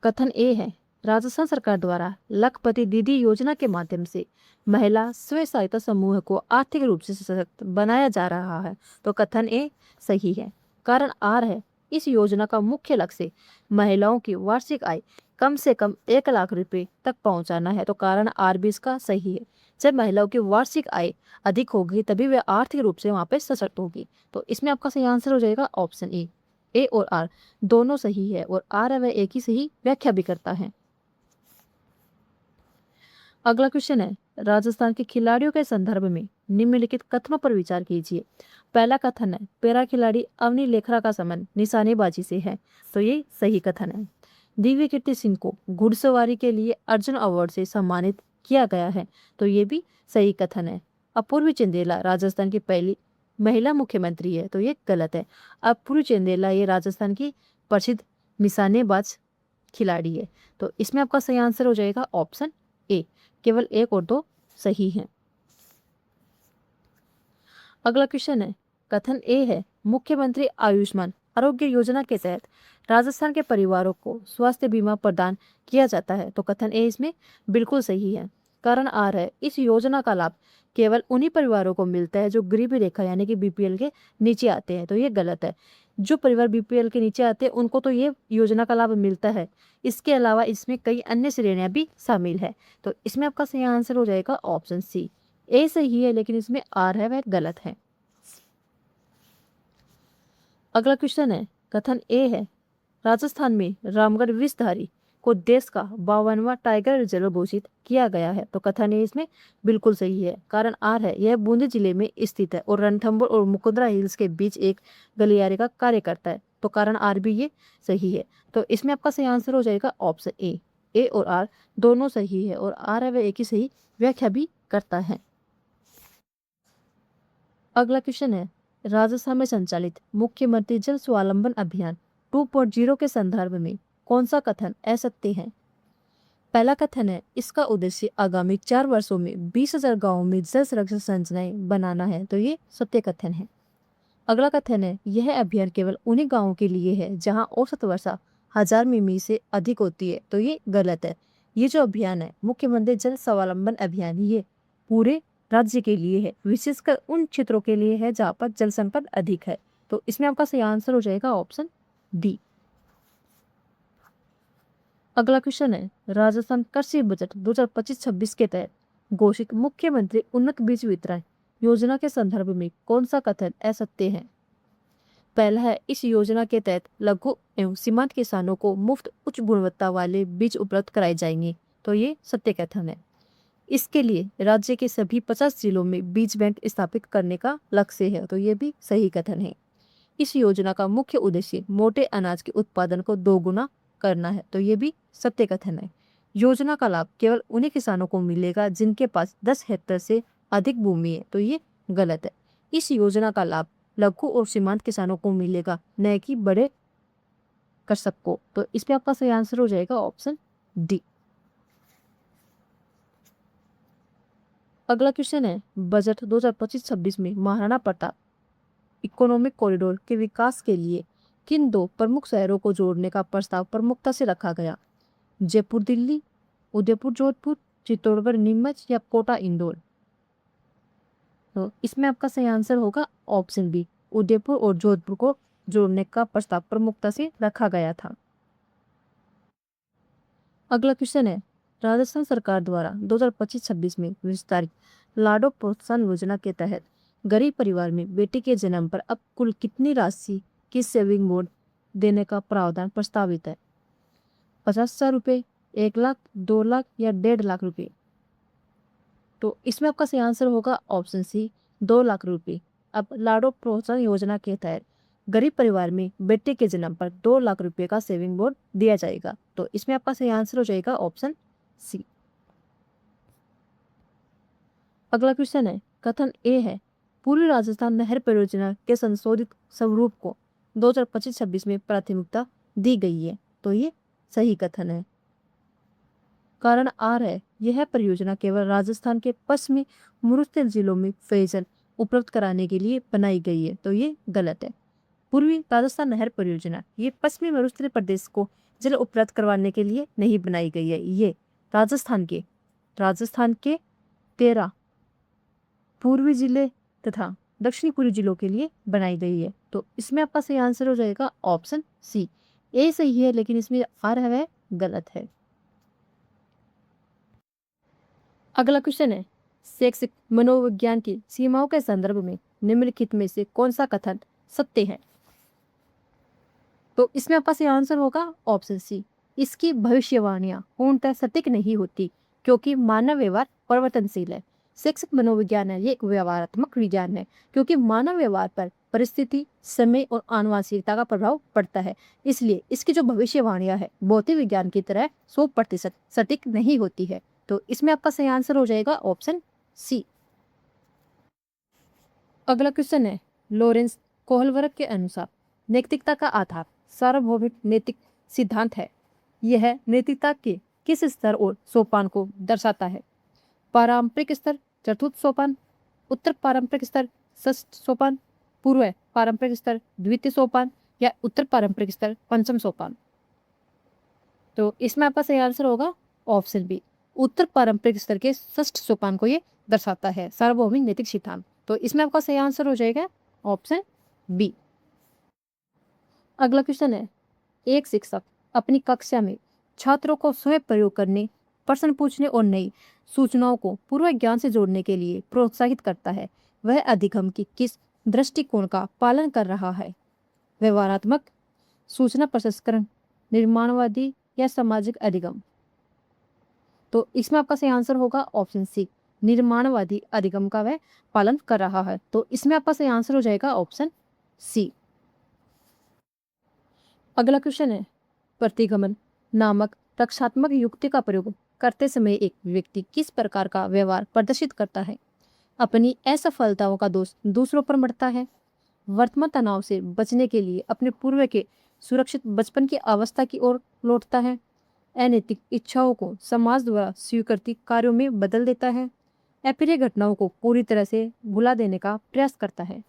कथन ए है, राजस्थान सरकार द्वारा लखपति दीदी योजना के माध्यम से महिला स्वयं सहायता समूह को आर्थिक रूप से सशक्त बनाया जा रहा है। तो कथन ए सही है। कारण आर है, इस योजना का मुख्य लक्ष्य महिलाओं की वार्षिक आय कम से कम 1 लाख रुपए तक पहुंचाना है। तो कारण आर भी इसका सही है। जब महिलाओं की वार्षिक आय अधिक होगी तभी वे आर्थिक रूप से वहां पे सशक्त होगी। तो इसमें आपका सही आंसर हो जाएगा ऑप्शन ए और आर दोनों सही है और आर वह एक ही सही व्याख्या भी करता है। अगला क्वेश्चन है, राजस्थान के खिलाड़ियों के संदर्भ में निम्नलिखित कथनों पर विचार कीजिए। पहला कथन है, पैरा खिलाड़ी अवनी लेखरा का संबंध निशानेबाजी से है। तो ये सही कथन है। दिव्य कीर्ति सिंह को घुड़सवारी के लिए अर्जुन अवार्ड से सम्मानित किया गया है। तो ये भी सही कथन है। अपूर्वी चंदेला राजस्थान की पहली महिला मुख्यमंत्री है। तो ये गलत है। अपूर्वी चंदेला ये राजस्थान की प्रसिद्ध निशानेबाज खिलाड़ी है। तो इसमें आपका सही आंसर हो जाएगा ऑप्शन ए। केवल 1 और 2 सही हैं। अगला क्वेश्चन है, कथन ए है, मुख्यमंत्री आयुष्मान आरोग्य योजना के तहत राजस्थान के परिवारों को स्वास्थ्य बीमा प्रदान किया जाता है। तो कथन ए इसमें बिल्कुल सही है। कारण आर है, इस योजना का लाभ केवल उन्हीं परिवारों को मिलता है जो गरीबी रेखा यानी कि बीपीएल के नीचे आते हैं। तो ये गलत है। जो परिवार बीपीएल के नीचे आते हैं उनको तो ये योजना का लाभ मिलता है। इसके अलावा इसमें कई अन्य श्रेणियां भी शामिल है। तो इसमें आपका सही आंसर हो जाएगा ऑप्शन सी। ए सही है लेकिन इसमें आर है वह गलत है। अगला क्वेश्चन है, कथन ए है, राजस्थान में रामगढ़ विषधारी को देश का 52वां टाइगर रिजर्व घोषित किया गया है। तो कथन ए इसमें बिल्कुल सही है। कारण आर है, यह बूंदी जिले में स्थित है और रणथंभौर और मुकुंदरा हिल्स के बीच एक गलियारे का कार्य करता है। तो कारण आर भी ये सही है। तो इसमें आपका सही आंसर हो जाएगा ऑप्शन ए और आर दोनों सही है और आर है वह एक ही सही व्याख्या भी करता है। अगला क्वेश्चन है, राजस्थान में संचालित मुख्यमंत्री जल स्वावलंबन अभियान 2.0 के संदर्भ में कौन सा कथन असत्य है। पहला कथन है, इसका उद्देश्य आगामी 4 वर्षों में 20,000 गाँवों में जल संरक्षण संरचनाएं बनाना है। तो ये सत्य कथन है। अगला कथन है, यह अभियान केवल उन्हीं गाँवों के लिए है जहां औसत वर्षा 1000 मिमी से अधिक होती है। तो ये गलत है। ये जो अभियान है मुख्यमंत्री जल स्वावलंबन अभियान, ये पूरे राज्य के लिए है, विशेषकर उन क्षेत्रों के लिए है जहाँ पर जल संकट अधिक है। तो इसमें आपका सही आंसर हो जाएगा ऑप्शन डी। अगला क्वेश्चन है, राजस्थान कृषि बजट 2025-26 के तहत घोषित मुख्यमंत्री उन्नत बीज वितरण योजना के संदर्भ में कौन सा कथन असत्य है। पहला है, इस योजना के तहत लघु एवं सीमांत किसानों को मुफ्त उच्च गुणवत्ता वाले बीज उपलब्ध कराए जाएंगे। तो ये सत्य कथन है। इसके लिए राज्य के सभी 50 जिलों में बीज बैंक स्थापित करने का लक्ष्य है। तो ये भी सही कथन है। इस योजना का मुख्य उद्देश्य मोटे अनाज के उत्पादन को दोगुना करना है। तो ये भी सत्य कथन है। योजना का लाभ केवल उन्हीं किसानों को मिलेगा जिनके पास 10 हेक्टेयर से अधिक भूमि है। तो ये गलत है। इस योजना का लाभ लघु और सीमांत किसानों को मिलेगा, न कि बड़े कृषक को। तो इस पे आपका सही आंसर हो जाएगा ऑप्शन डी। अगला क्वेश्चन है, बजट 2025-26 में महाराणा प्रताप इकोनॉमिक कॉरिडोर के विकास के लिए किन 2 प्रमुख शहरों को जोड़ने का प्रस्ताव प्रमुखता से रखा गया। जयपुर दिल्ली, उदयपुर जोधपुर, चित्तौड़गढ़ नीमच या कोटा इंदौर। तो इसमें आपका सही आंसर होगा ऑप्शन बी। उदयपुर और जोधपुर को जोड़ने का प्रस्ताव प्रमुखता से रखा गया था। अगला क्वेश्चन है, राजस्थान सरकार द्वारा 2025-26 में विस्तारित लाडो प्रोत्साहन योजना के तहत गरीब परिवार में बेटी के जन्म पर अब कुल कितनी राशि की सेविंग बोर्ड देने का प्रावधान प्रस्तावित है। 50,000 रुपये, 1 लाख, 2 लाख या 1.5 लाख रुपये। तो इसमें आपका सही आंसर होगा ऑप्शन सी, 2 लाख रुपये। अब लाडो प्रोत्साहन योजना के तहत गरीब परिवार में बेटे के जन्म पर 2 लाख रुपए का सेविंग बोर्ड दिया जाएगा। तो इसमें आपका सही आंसर हो जाएगा ऑप्शन सी। अगला क्वेश्चन है, कथन ए है, पूर्वी राजस्थान नहर परियोजना के संशोधित स्वरूप को 2025-26 में प्राथमिकता दी गई है। तो ये सही कथन है। कारण आर है, यह परियोजना केवल राजस्थान के पश्चिमी मुख्य जिलों में पेयजल उपलब्ध कराने के लिए बनाई गई है। तो ये गलत है। पूर्वी राजस्थान नहर परियोजना ये पश्चिमी मरुस्थलीय प्रदेश को जल उपलब्ध करवाने के लिए नहीं बनाई गई है। ये राजस्थान के 13 पूर्वी जिले तथा दक्षिणी पूर्वी जिलों के लिए बनाई गई है। तो इसमें आपका सही आंसर हो जाएगा ऑप्शन सी। ए सही है, लेकिन इसमें आर है वह गलत है। अगला क्वेश्चन है, शैक्षिक मनोविज्ञान की सीमाओं के संदर्भ में निम्नलिखित में से कौन सा कथन सत्य है? तो इसमें आपका सही आंसर होगा ऑप्शन सी। इसकी भविष्यवाणियां पूर्णतः सटीक नहीं होती क्योंकि मानव व्यवहार परिवर्तनशील है। शैक्षिक मनोविज्ञान है ये एक व्यवहारात्मक विज्ञान है क्योंकि मानव व्यवहार पर परिस्थिति, समय और आनुवंशिकता का प्रभाव पड़ता है। इसलिए इसकी जो भविष्यवाणियां है भौतिक विज्ञान की तरह 100% सटीक नहीं होती है। तो इसमें आपका सही आंसर हो जाएगा ऑप्शन सी। अगला क्वेश्चन है, लॉरेंस कोहलबर्ग के अनुसार नैतिकता का आधार सार्वभौमिक नैतिक सिद्धांत है। यह नैतिकता के किस स्तर और सोपान को दर्शाता है? पारंपरिक स्तर चतुर्थ सोपान, उत्तर पारंपरिक स्तर षष्ठ सोपान, पूर्व पारंपरिक स्तर द्वितीय सोपान या उत्तर पारंपरिक स्तर पंचम सोपान? तो इसमें आपका सही आंसर होगा ऑप्शन बी। उत्तर पारंपरिक स्तर के षष्ठ सोपान को ये दर्शाता है सार्वभौमिक नैतिक सिद्धांत। तो इसमें आपका सही आंसर हो जाएगा ऑप्शन बी। अगला क्वेश्चन है, एक शिक्षक अपनी कक्षा में छात्रों को स्वयं प्रयोग करने, प्रश्न पूछने और नई सूचनाओं को पूर्व ज्ञान से जोड़ने के लिए प्रोत्साहित करता है। वह अधिगम की किस दृष्टिकोण का पालन कर रहा है? व्यवहारात्मक, सूचना प्रसंस्करण, निर्माणवादी या सामाजिक अधिगम? तो इसमें आपका सही आंसर होगा ऑप्शन सी। निर्माणवादी अधिगम का वह पालन कर रहा है। तो इसमें आपका सही आंसर हो जाएगा ऑप्शन सी। अगला क्वेश्चन है, प्रतिगमन नामक रक्षात्मक युक्ति का प्रयोग करते समय एक व्यक्ति किस प्रकार का व्यवहार प्रदर्शित करता है? अपनी असफलताओं का दोष दूसरों पर मढ़ता है, वर्तमान तनाव से बचने के लिए अपने पूर्व के सुरक्षित बचपन की अवस्था की ओर लौटता है, अनैतिक इच्छाओं को समाज द्वारा स्वीकृति कार्यों में बदल देता है, अप्रिय घटनाओं को पूरी तरह से भुला देने का प्रयास करता है?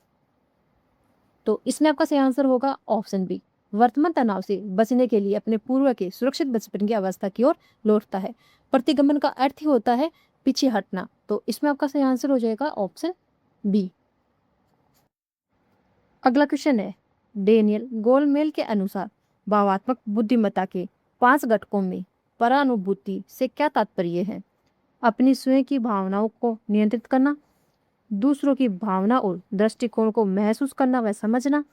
तो इसमें आपका सही आंसर होगा ऑप्शन बी। वर्तमान तनाव से बचने के लिए अपने पूर्व के सुरक्षित बचपन की अवस्था की ओर लौटता है। प्रतिगमन का अर्थ ही होता है पीछे हटना। तो इसमें आपका सही आंसर हो जाएगा ऑप्शन बी। अगला क्वेश्चन है, डेनियल गोलमेल के अनुसार भावात्मक बुद्धिमत्ता के 5 घटकों में परानुभूति से क्या तात्पर्य है? अपनी स्वयं की भावनाओं को नियंत्रित करना, दूसरों की भावना और दृष्टिकोण को महसूस करना व समझना,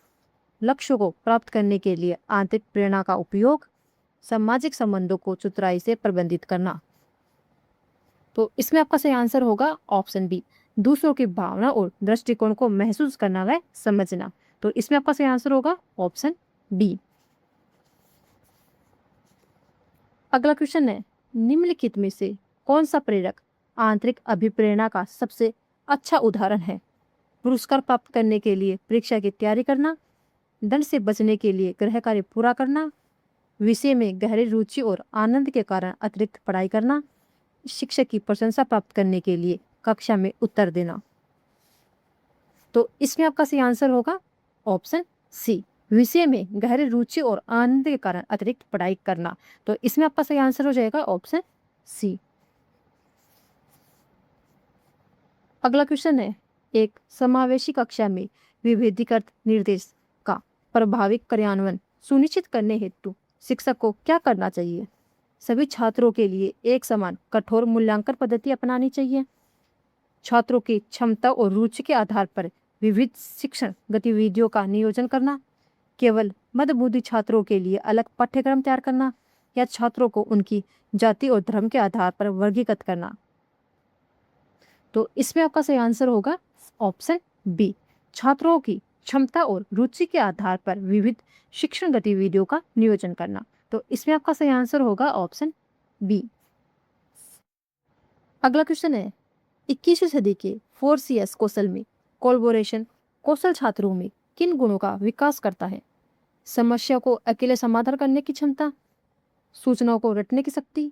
लक्ष्यों को प्राप्त करने के लिए आंतरिक प्रेरणा का उपयोग, सामाजिक संबंधों को चतुराई से प्रबंधित करना? तो इसमें आपका सही आंसर होगा ऑप्शन बी। दूसरों की भावना और दृष्टिकोण को महसूस करना व समझना। तो इसमें आपका सही आंसर होगा ऑप्शन बी। अगला क्वेश्चन है, निम्नलिखित में से कौन सा प्रेरक आंतरिक अभिप्रेरणा का सबसे अच्छा उदाहरण है? पुरस्कार प्राप्त करने के लिए परीक्षा की तैयारी करना, दंड से बचने के लिए गृह कार्य पूरा करना, विषय में गहरी रुचि और आनंद के कारण अतिरिक्त पढ़ाई करना, शिक्षक की प्रशंसा प्राप्त करने के लिए कक्षा में उत्तर देना? तो इसमें आपका सही आंसर होगा ऑप्शन सी। विषय में गहरी रुचि और आनंद के कारण अतिरिक्त पढ़ाई करना। तो इसमें आपका सही आंसर हो जाएगा ऑप्शन सी। अगला क्वेश्चन है, एक समावेशी कक्षा में विभेदीकृत निर्देश का प्रभावी कार्यान्वयन सुनिश्चित करने हेतु शिक्षक को क्या करना चाहिए? सभी छात्रों के लिए एक समान कठोर मूल्यांकन पद्धति अपनानी चाहिए, छात्रों की क्षमता और रुचि के आधार पर विविध शिक्षण गतिविधियों का नियोजन करना, केवल मध्यबुद्धि छात्रों के लिए अलग पाठ्यक्रम तैयार करना, या छात्रों को उनकी जाति और धर्म के आधार पर वर्गीकृत करना? तो इसमें आपका सही आंसर होगा ऑप्शन बी। छात्रों की क्षमता और रुचि के आधार पर विविध शिक्षण गतिविधियों का नियोजन करना। तो इसमें आपका सही आंसर होगा ऑप्शन बी। अगला क्वेश्चन है, 21वीं सदी के 4CS कौशल में कोलैबोरेशन कौशल छात्रों में किन गुणों का विकास करता है? समस्या को अकेले समाधान करने की क्षमता, सूचनाओं को रटने की शक्ति,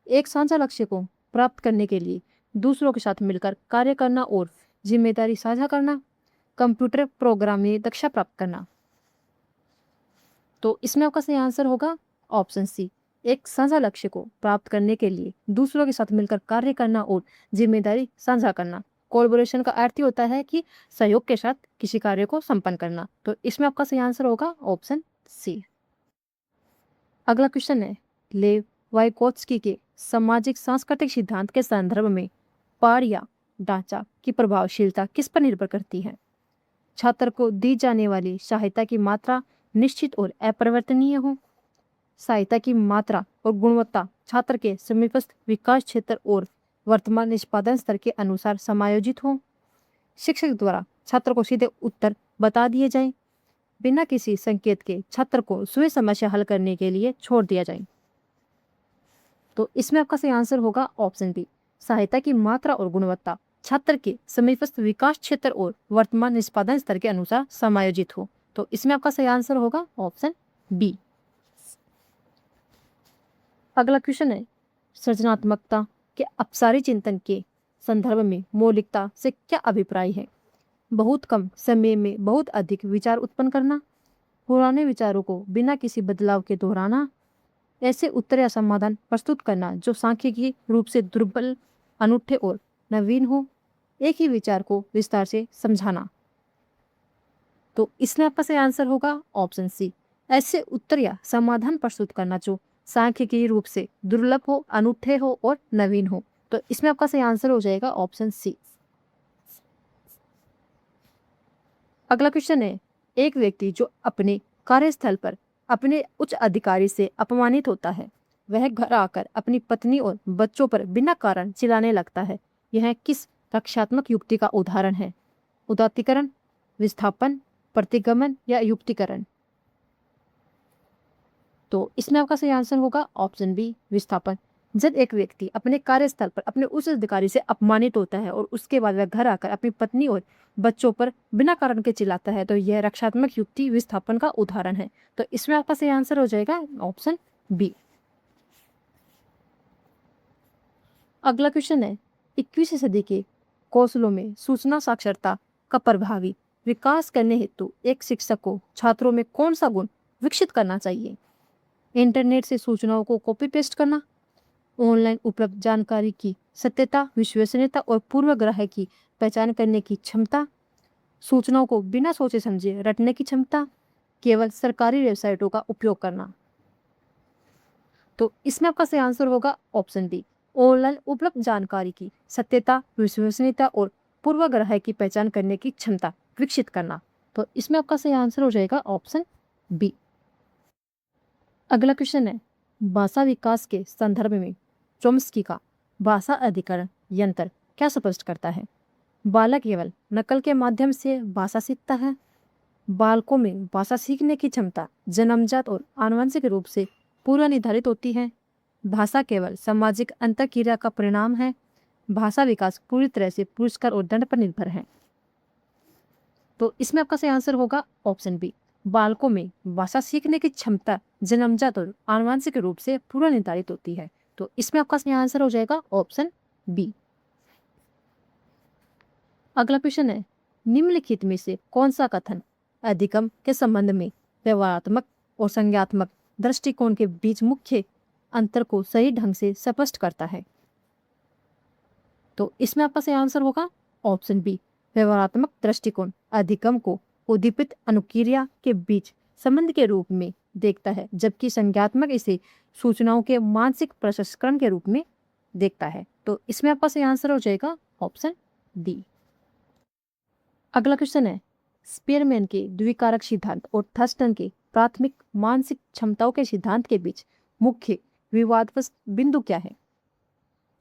एक साझा लक्ष्य को प्राप्त करने के लिए दूसरों के साथ मिलकर कार्य करना और जिम्मेदारी साझा करना, कंप्यूटर प्रोग्राम में दक्षता प्राप्त करना? तो इसमें आपका सही आंसर होगा ऑप्शन सी। एक साझा लक्ष्य को प्राप्त करने के लिए दूसरों के साथ मिलकर कार्य करना और जिम्मेदारी साझा करना। कोलैबोरेशन का अर्थ ही होता है कि सहयोग के साथ किसी कार्य को संपन्न करना। तो इसमें आपका सही आंसर होगा ऑप्शन सी। अगला क्वेश्चन है, लेव वाइकोत्स्की के सामाजिक सांस्कृतिक सिद्धांत के संदर्भ में पाठ या ढांचा की प्रभावशीलता किस पर निर्भर करती है? छात्र को दी जाने वाली सहायता की मात्रा निश्चित और अपरिवर्तनीय हो, सहायता की मात्रा और गुणवत्ता छात्र के समीपस्थ विकास क्षेत्र और वर्तमान निष्पादन स्तर के अनुसार समायोजित हो, शिक्षक द्वारा छात्र को सीधे उत्तर बता दिए जाएं, बिना किसी संकेत के छात्र को स्वयं समस्या हल करने के लिए छोड़ दिया जाए। तो इसमें आपका सही आंसर होगा ऑप्शन बी। सहायता की मात्रा और गुणवत्ता छात्र के समीपस्थ विकास क्षेत्र और वर्तमान निष्पादन स्तर के अनुसार समायोजित हो। तो इसमें आपका सही आंसर होगा ऑप्शन बी। अगला क्वेश्चन है, सृजनात्मकता के अपसारी चिंतन के संदर्भ में मौलिकता से क्या अभिप्राय है? बहुत कम समय में बहुत अधिक विचार उत्पन्न करना, पुराने विचारों को बिना किसी बदलाव के दोहराना, ऐसे उत्तर या समाधान प्रस्तुत करना जो सांख्यिकीय रूप से दुर्बल, अनूठे और नवीन हो, एक ही विचार को विस्तार से समझाना। तो इसमें आपका सही आंसर होगा ऑप्शन सी। ऐसे उत्तर या समाधान प्रस्तुत करना जो सांख्यिकीय रूप से दुर्लभ हो, अनूठे हो और नवीन हो। तो इसमें आपका सही आंसर हो जाएगा ऑप्शन सी। अगला क्वेश्चन है, एक व्यक्ति जो अपने कार्यस्थल पर अपने उच्च अधिकारी से अपमानित होता है, वह घर आकर अपनी पत्नी और बच्चों पर बिना कारण चिल्लाने लगता है। यह किस रक्षात्मक युक्ति का उदाहरण है? उदात्तीकरण, विस्थापन, प्रतिगमन या युक्तिकरण? तो इसमें आपका सही आंसर होगा ऑप्शन बी, विस्थापन। जब एक व्यक्ति अपने कार्यस्थल पर अपने उच्च अधिकारी से अपमानित होता है और उसके बाद वह घर आकर अपनी पत्नी और बच्चों पर बिना कारण के चिल्लाता है, तो यह रक्षात्मक युक्ति विस्थापन का उदाहरण है। तो इसमें आपका सही आंसर हो जाएगा ऑप्शन बी। अगला क्वेश्चन है, 21वीं सदी के कौशलों में सूचना साक्षरता का प्रभावी विकास करने हेतु एक शिक्षक को छात्रों में कौन सा गुण विकसित करना चाहिए? इंटरनेट से सूचनाओं को कॉपी पेस्ट करना, ऑनलाइन उपलब्ध जानकारी की सत्यता, विश्वसनीयता और पूर्वग्रह की पहचान करने की क्षमता, सूचनाओं को बिना सोचे समझे रटने की क्षमता, केवल सरकारी वेबसाइटों का उपयोग करना। तो इसमें आपका सही आंसर होगा ऑप्शन बी, ऑनलाइन उपलब्ध जानकारी की सत्यता, विश्वसनीयता और पूर्वग्रह की पहचान करने की क्षमता विकसित करना। तो इसमें आपका सही आंसर हो जाएगा ऑप्शन बी। अगला क्वेश्चन है, भाषा विकास के संदर्भ में चॉम्स्की का भाषा अधिकरण यंत्र क्या स्पष्ट करता है? बालक केवल नकल के माध्यम से भाषा सीखता है। बालकों में भाषा सीखने की क्षमता जन्मजात और आनुवंशिक रूप से पूर्व निर्धारित होती है। भाषा केवल सामाजिक अंतःक्रिया का परिणाम है। भाषा विकास पूरी तरह से पुरस्कार और दंड पर निर्भर है। तो इसमें आपका सही आंसर होगा ऑप्शन बी, बालकों में भाषा सीखने की क्षमता जन्मजात और आनुवंशिक रूप से पूर्व निर्धारित होती है। तो इसमें आपका सही आंसर हो जाएगा ऑप्शन बी। अगला क्वेश्चन है, निम्नलिखित में से कौन सा कथन अधिगम के संबंध में व्यवहारात्मक और संज्ञात्मक दृष्टिकोण के बीच मुख्य अंतर को सही ढंग से स्पष्ट करता है? तो इसमें आपका सही आंसर होगा ऑप्शन बी, व्यवहारात्मक दृष्टिकोण अधिगम को उद्दीपित अनुक्रिया के बीच संबंध के रूप में देखता है, जबकि संज्ञात्मक इसे सूचनाओं के मानसिक प्रसंस्करण के रूप में देखता है। तो इसमें आपका सही आंसर हो जाएगा ऑप्शन डी। अगला क्वेश्चन है, स्पीयरमैन के द्विकारक सिद्धांत और थर्स्टन के प्राथमिक मानसिक क्षमताओं के सिद्धांत के बीच मुख्य विवादग्रस्त बिंदु क्या है?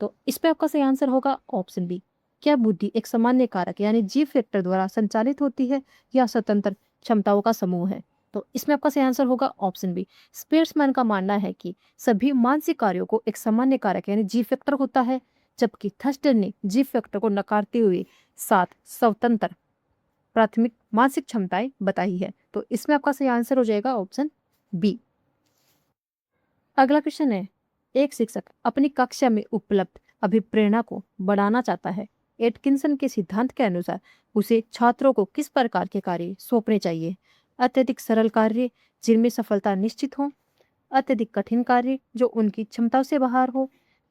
तो इस पे आपका सही आंसर होगा ऑप्शन बी, क्या बुद्धि एक सामान्य कारक यानी जी फैक्टर द्वारा संचालित होती है या स्वतंत्र क्षमताओं का समूह है? तो इसमें आपका सही आंसर होगा ऑप्शन बी। स्पीयरमैन का मानना है कि सभी मानसिक कार्यों को एक सामान्य कारक यानी जी फैक्टर होता है, जबकि थर्स्टन ने जी फैक्टर को नकारते हुए 7 स्वतंत्र प्राथमिक मानसिक क्षमताएं बताई है। तो इसमें आपका सही आंसर हो जाएगा ऑप्शन बी। अगला क्वेश्चन है, एक शिक्षक अपनी कक्षा में उपलब्ध अभिप्रेरणा को बढ़ाना चाहता है। एटकिंसन के सिद्धांत के अनुसार उसे छात्रों को किस प्रकार के कार्य सौंपने चाहिए? अत्यधिक सरल कार्य, जिनमें सफलता निश्चित हो, अत्यधिक कठिन कार्य जो उनकी क्षमताओं से बाहर हो,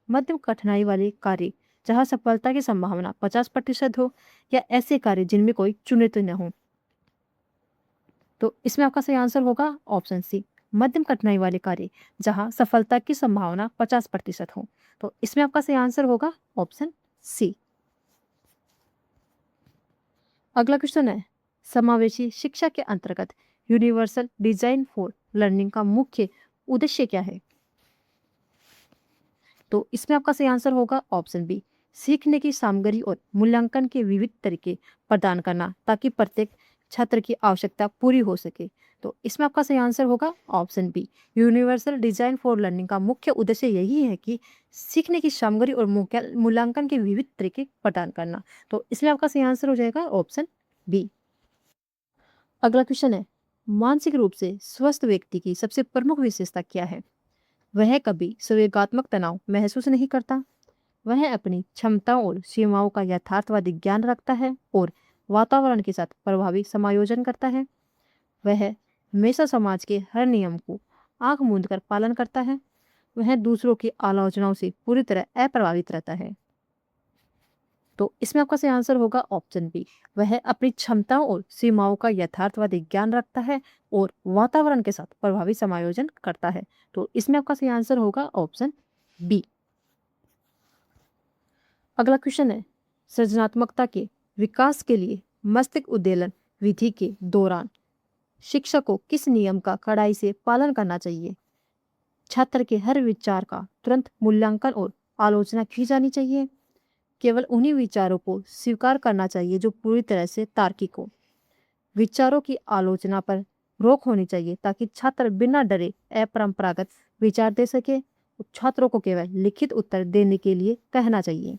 मध्यम कठिनाई वाले कार्य जहां सफलता की संभावना 50% हो, या ऐसे कार्य जिनमें कोई चुनौती न हो। तो इसमें आपका सही आंसर होगा ऑप्शन सी, मध्यम कठिनाई वाले कार्य जहां सफलता की संभावना 50% हो। तो इसमें आपका सही आंसर होगा ऑप्शन सी। अगला क्वेश्चन है, समावेशी शिक्षा के अंतर्गत यूनिवर्सल डिजाइन फॉर लर्निंग का मुख्य उद्देश्य क्या है? तो इसमें आपका सही आंसर होगा ऑप्शन बी, सीखने की सामग्री और मूल्यांकन के विविध तरीके प्रदान करना ताकि प्रत्येक छात्र की आवश्यकता पूरी हो सके। तो इसमें आपका सही आंसर होगा option B, universal design for learning का मुख्य उद्देश्य यही है कि सीखने की सामग्री और मूल्यांकन के विविध तरीके प्रदान करना। तो इसमें आपका सही आंसर हो जाएगा ऑप्शन बी। अगला क्वेश्चन है, मानसिक रूप से स्वस्थ व्यक्ति की सबसे प्रमुख विशेषता क्या है? वह कभी संवेगात्मक तनाव महसूस नहीं करता, वह अपनी क्षमताओं और सीमाओं का यथार्थवादी ज्ञान रखता है और वातावरण के साथ प्रभावी समायोजन करता है, वह हमेशा समाज के हर नियम को आंख मूंद कर पालन करता है, वह दूसरों की आलोचनाओं से पूरी तरह अप्रभावित रहता है। तो इसमें आपका सही आंसर होगा ऑप्शन बी, वह अपनी क्षमताओं और सीमाओं का यथार्थवादी ज्ञान रखता है और वातावरण के साथ प्रभावी समायोजन करता है। तो इसमें आपका सही आंसर होगा ऑप्शन बी। अगला क्वेश्चन है, सृजनात्मकता के विकास के लिए मस्तिष्क उद्दीलन विधि के दौरान शिक्षक को किस नियम का कड़ाई से पालन करना चाहिए? छात्र के हर विचार का तुरंत मूल्यांकन और आलोचना की जानी चाहिए, केवल उन्हीं विचारों को स्वीकार करना चाहिए जो पूरी तरह से तार्किक हो, विचारों की आलोचना पर रोक होनी चाहिए ताकि छात्र बिना डरे अपरंपरागत विचार दे सके, छात्रों को केवल लिखित उत्तर देने के लिए कहना चाहिए।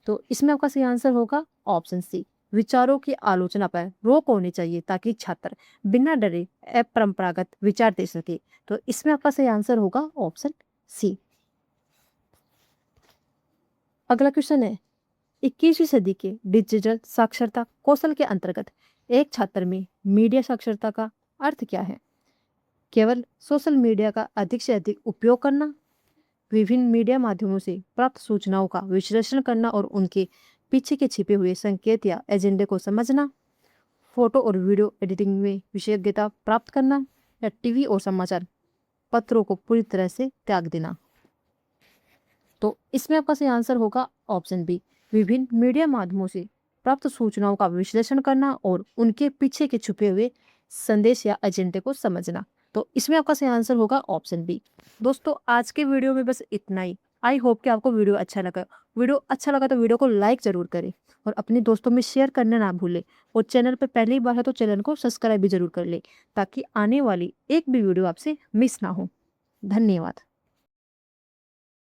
तो इसमें आपका सही आंसर होगा ऑप्शन सी, विचारों की आलोचना पर रोक होनी चाहिए ताकि छात्र बिना डरे अपरंपरागत विचार दे सके। तो इसमें आपका सही आंसर होगा ऑप्शन सी। अगला क्वेश्चन है, 21वीं सदी के डिजिटल साक्षरता कौशल के अंतर्गत एक छात्र में मीडिया साक्षरता का अर्थ क्या है? केवल सोशल मीडिया का अधिक से अधिक उपयोग करना, विभिन्न मीडिया माध्यमों से प्राप्त सूचनाओं का विश्लेषण करना और उनके पीछे के छिपे हुए संकेत या एजेंडे को समझना, फोटो और वीडियो एडिटिंग में विशेषज्ञता प्राप्त करना, या टीवी और समाचार पत्रों को पूरी तरह से त्याग देना। तो इसमें आपका सही आंसर होगा ऑप्शन बी, विभिन्न मीडिया माध्यमों से प्राप्त सूचनाओं का विश्लेषण करना और उनके पीछे के छुपे हुए संदेश या एजेंडे को समझना। तो इसमें आपका सही आंसर होगा ऑप्शन बी। दोस्तों, आज के वीडियो में बस इतना ही। आई होप कि आपको वीडियो अच्छा लगा। वीडियो अच्छा लगा तो वीडियो को लाइक जरूर करें और अपने दोस्तों में शेयर करना ना भूलें, और चैनल पर पहली बार है तो चैनल को सब्सक्राइब भी जरूर कर ले ताकि आने वाली एक भी वीडियो आपसे मिस ना हो। धन्यवाद।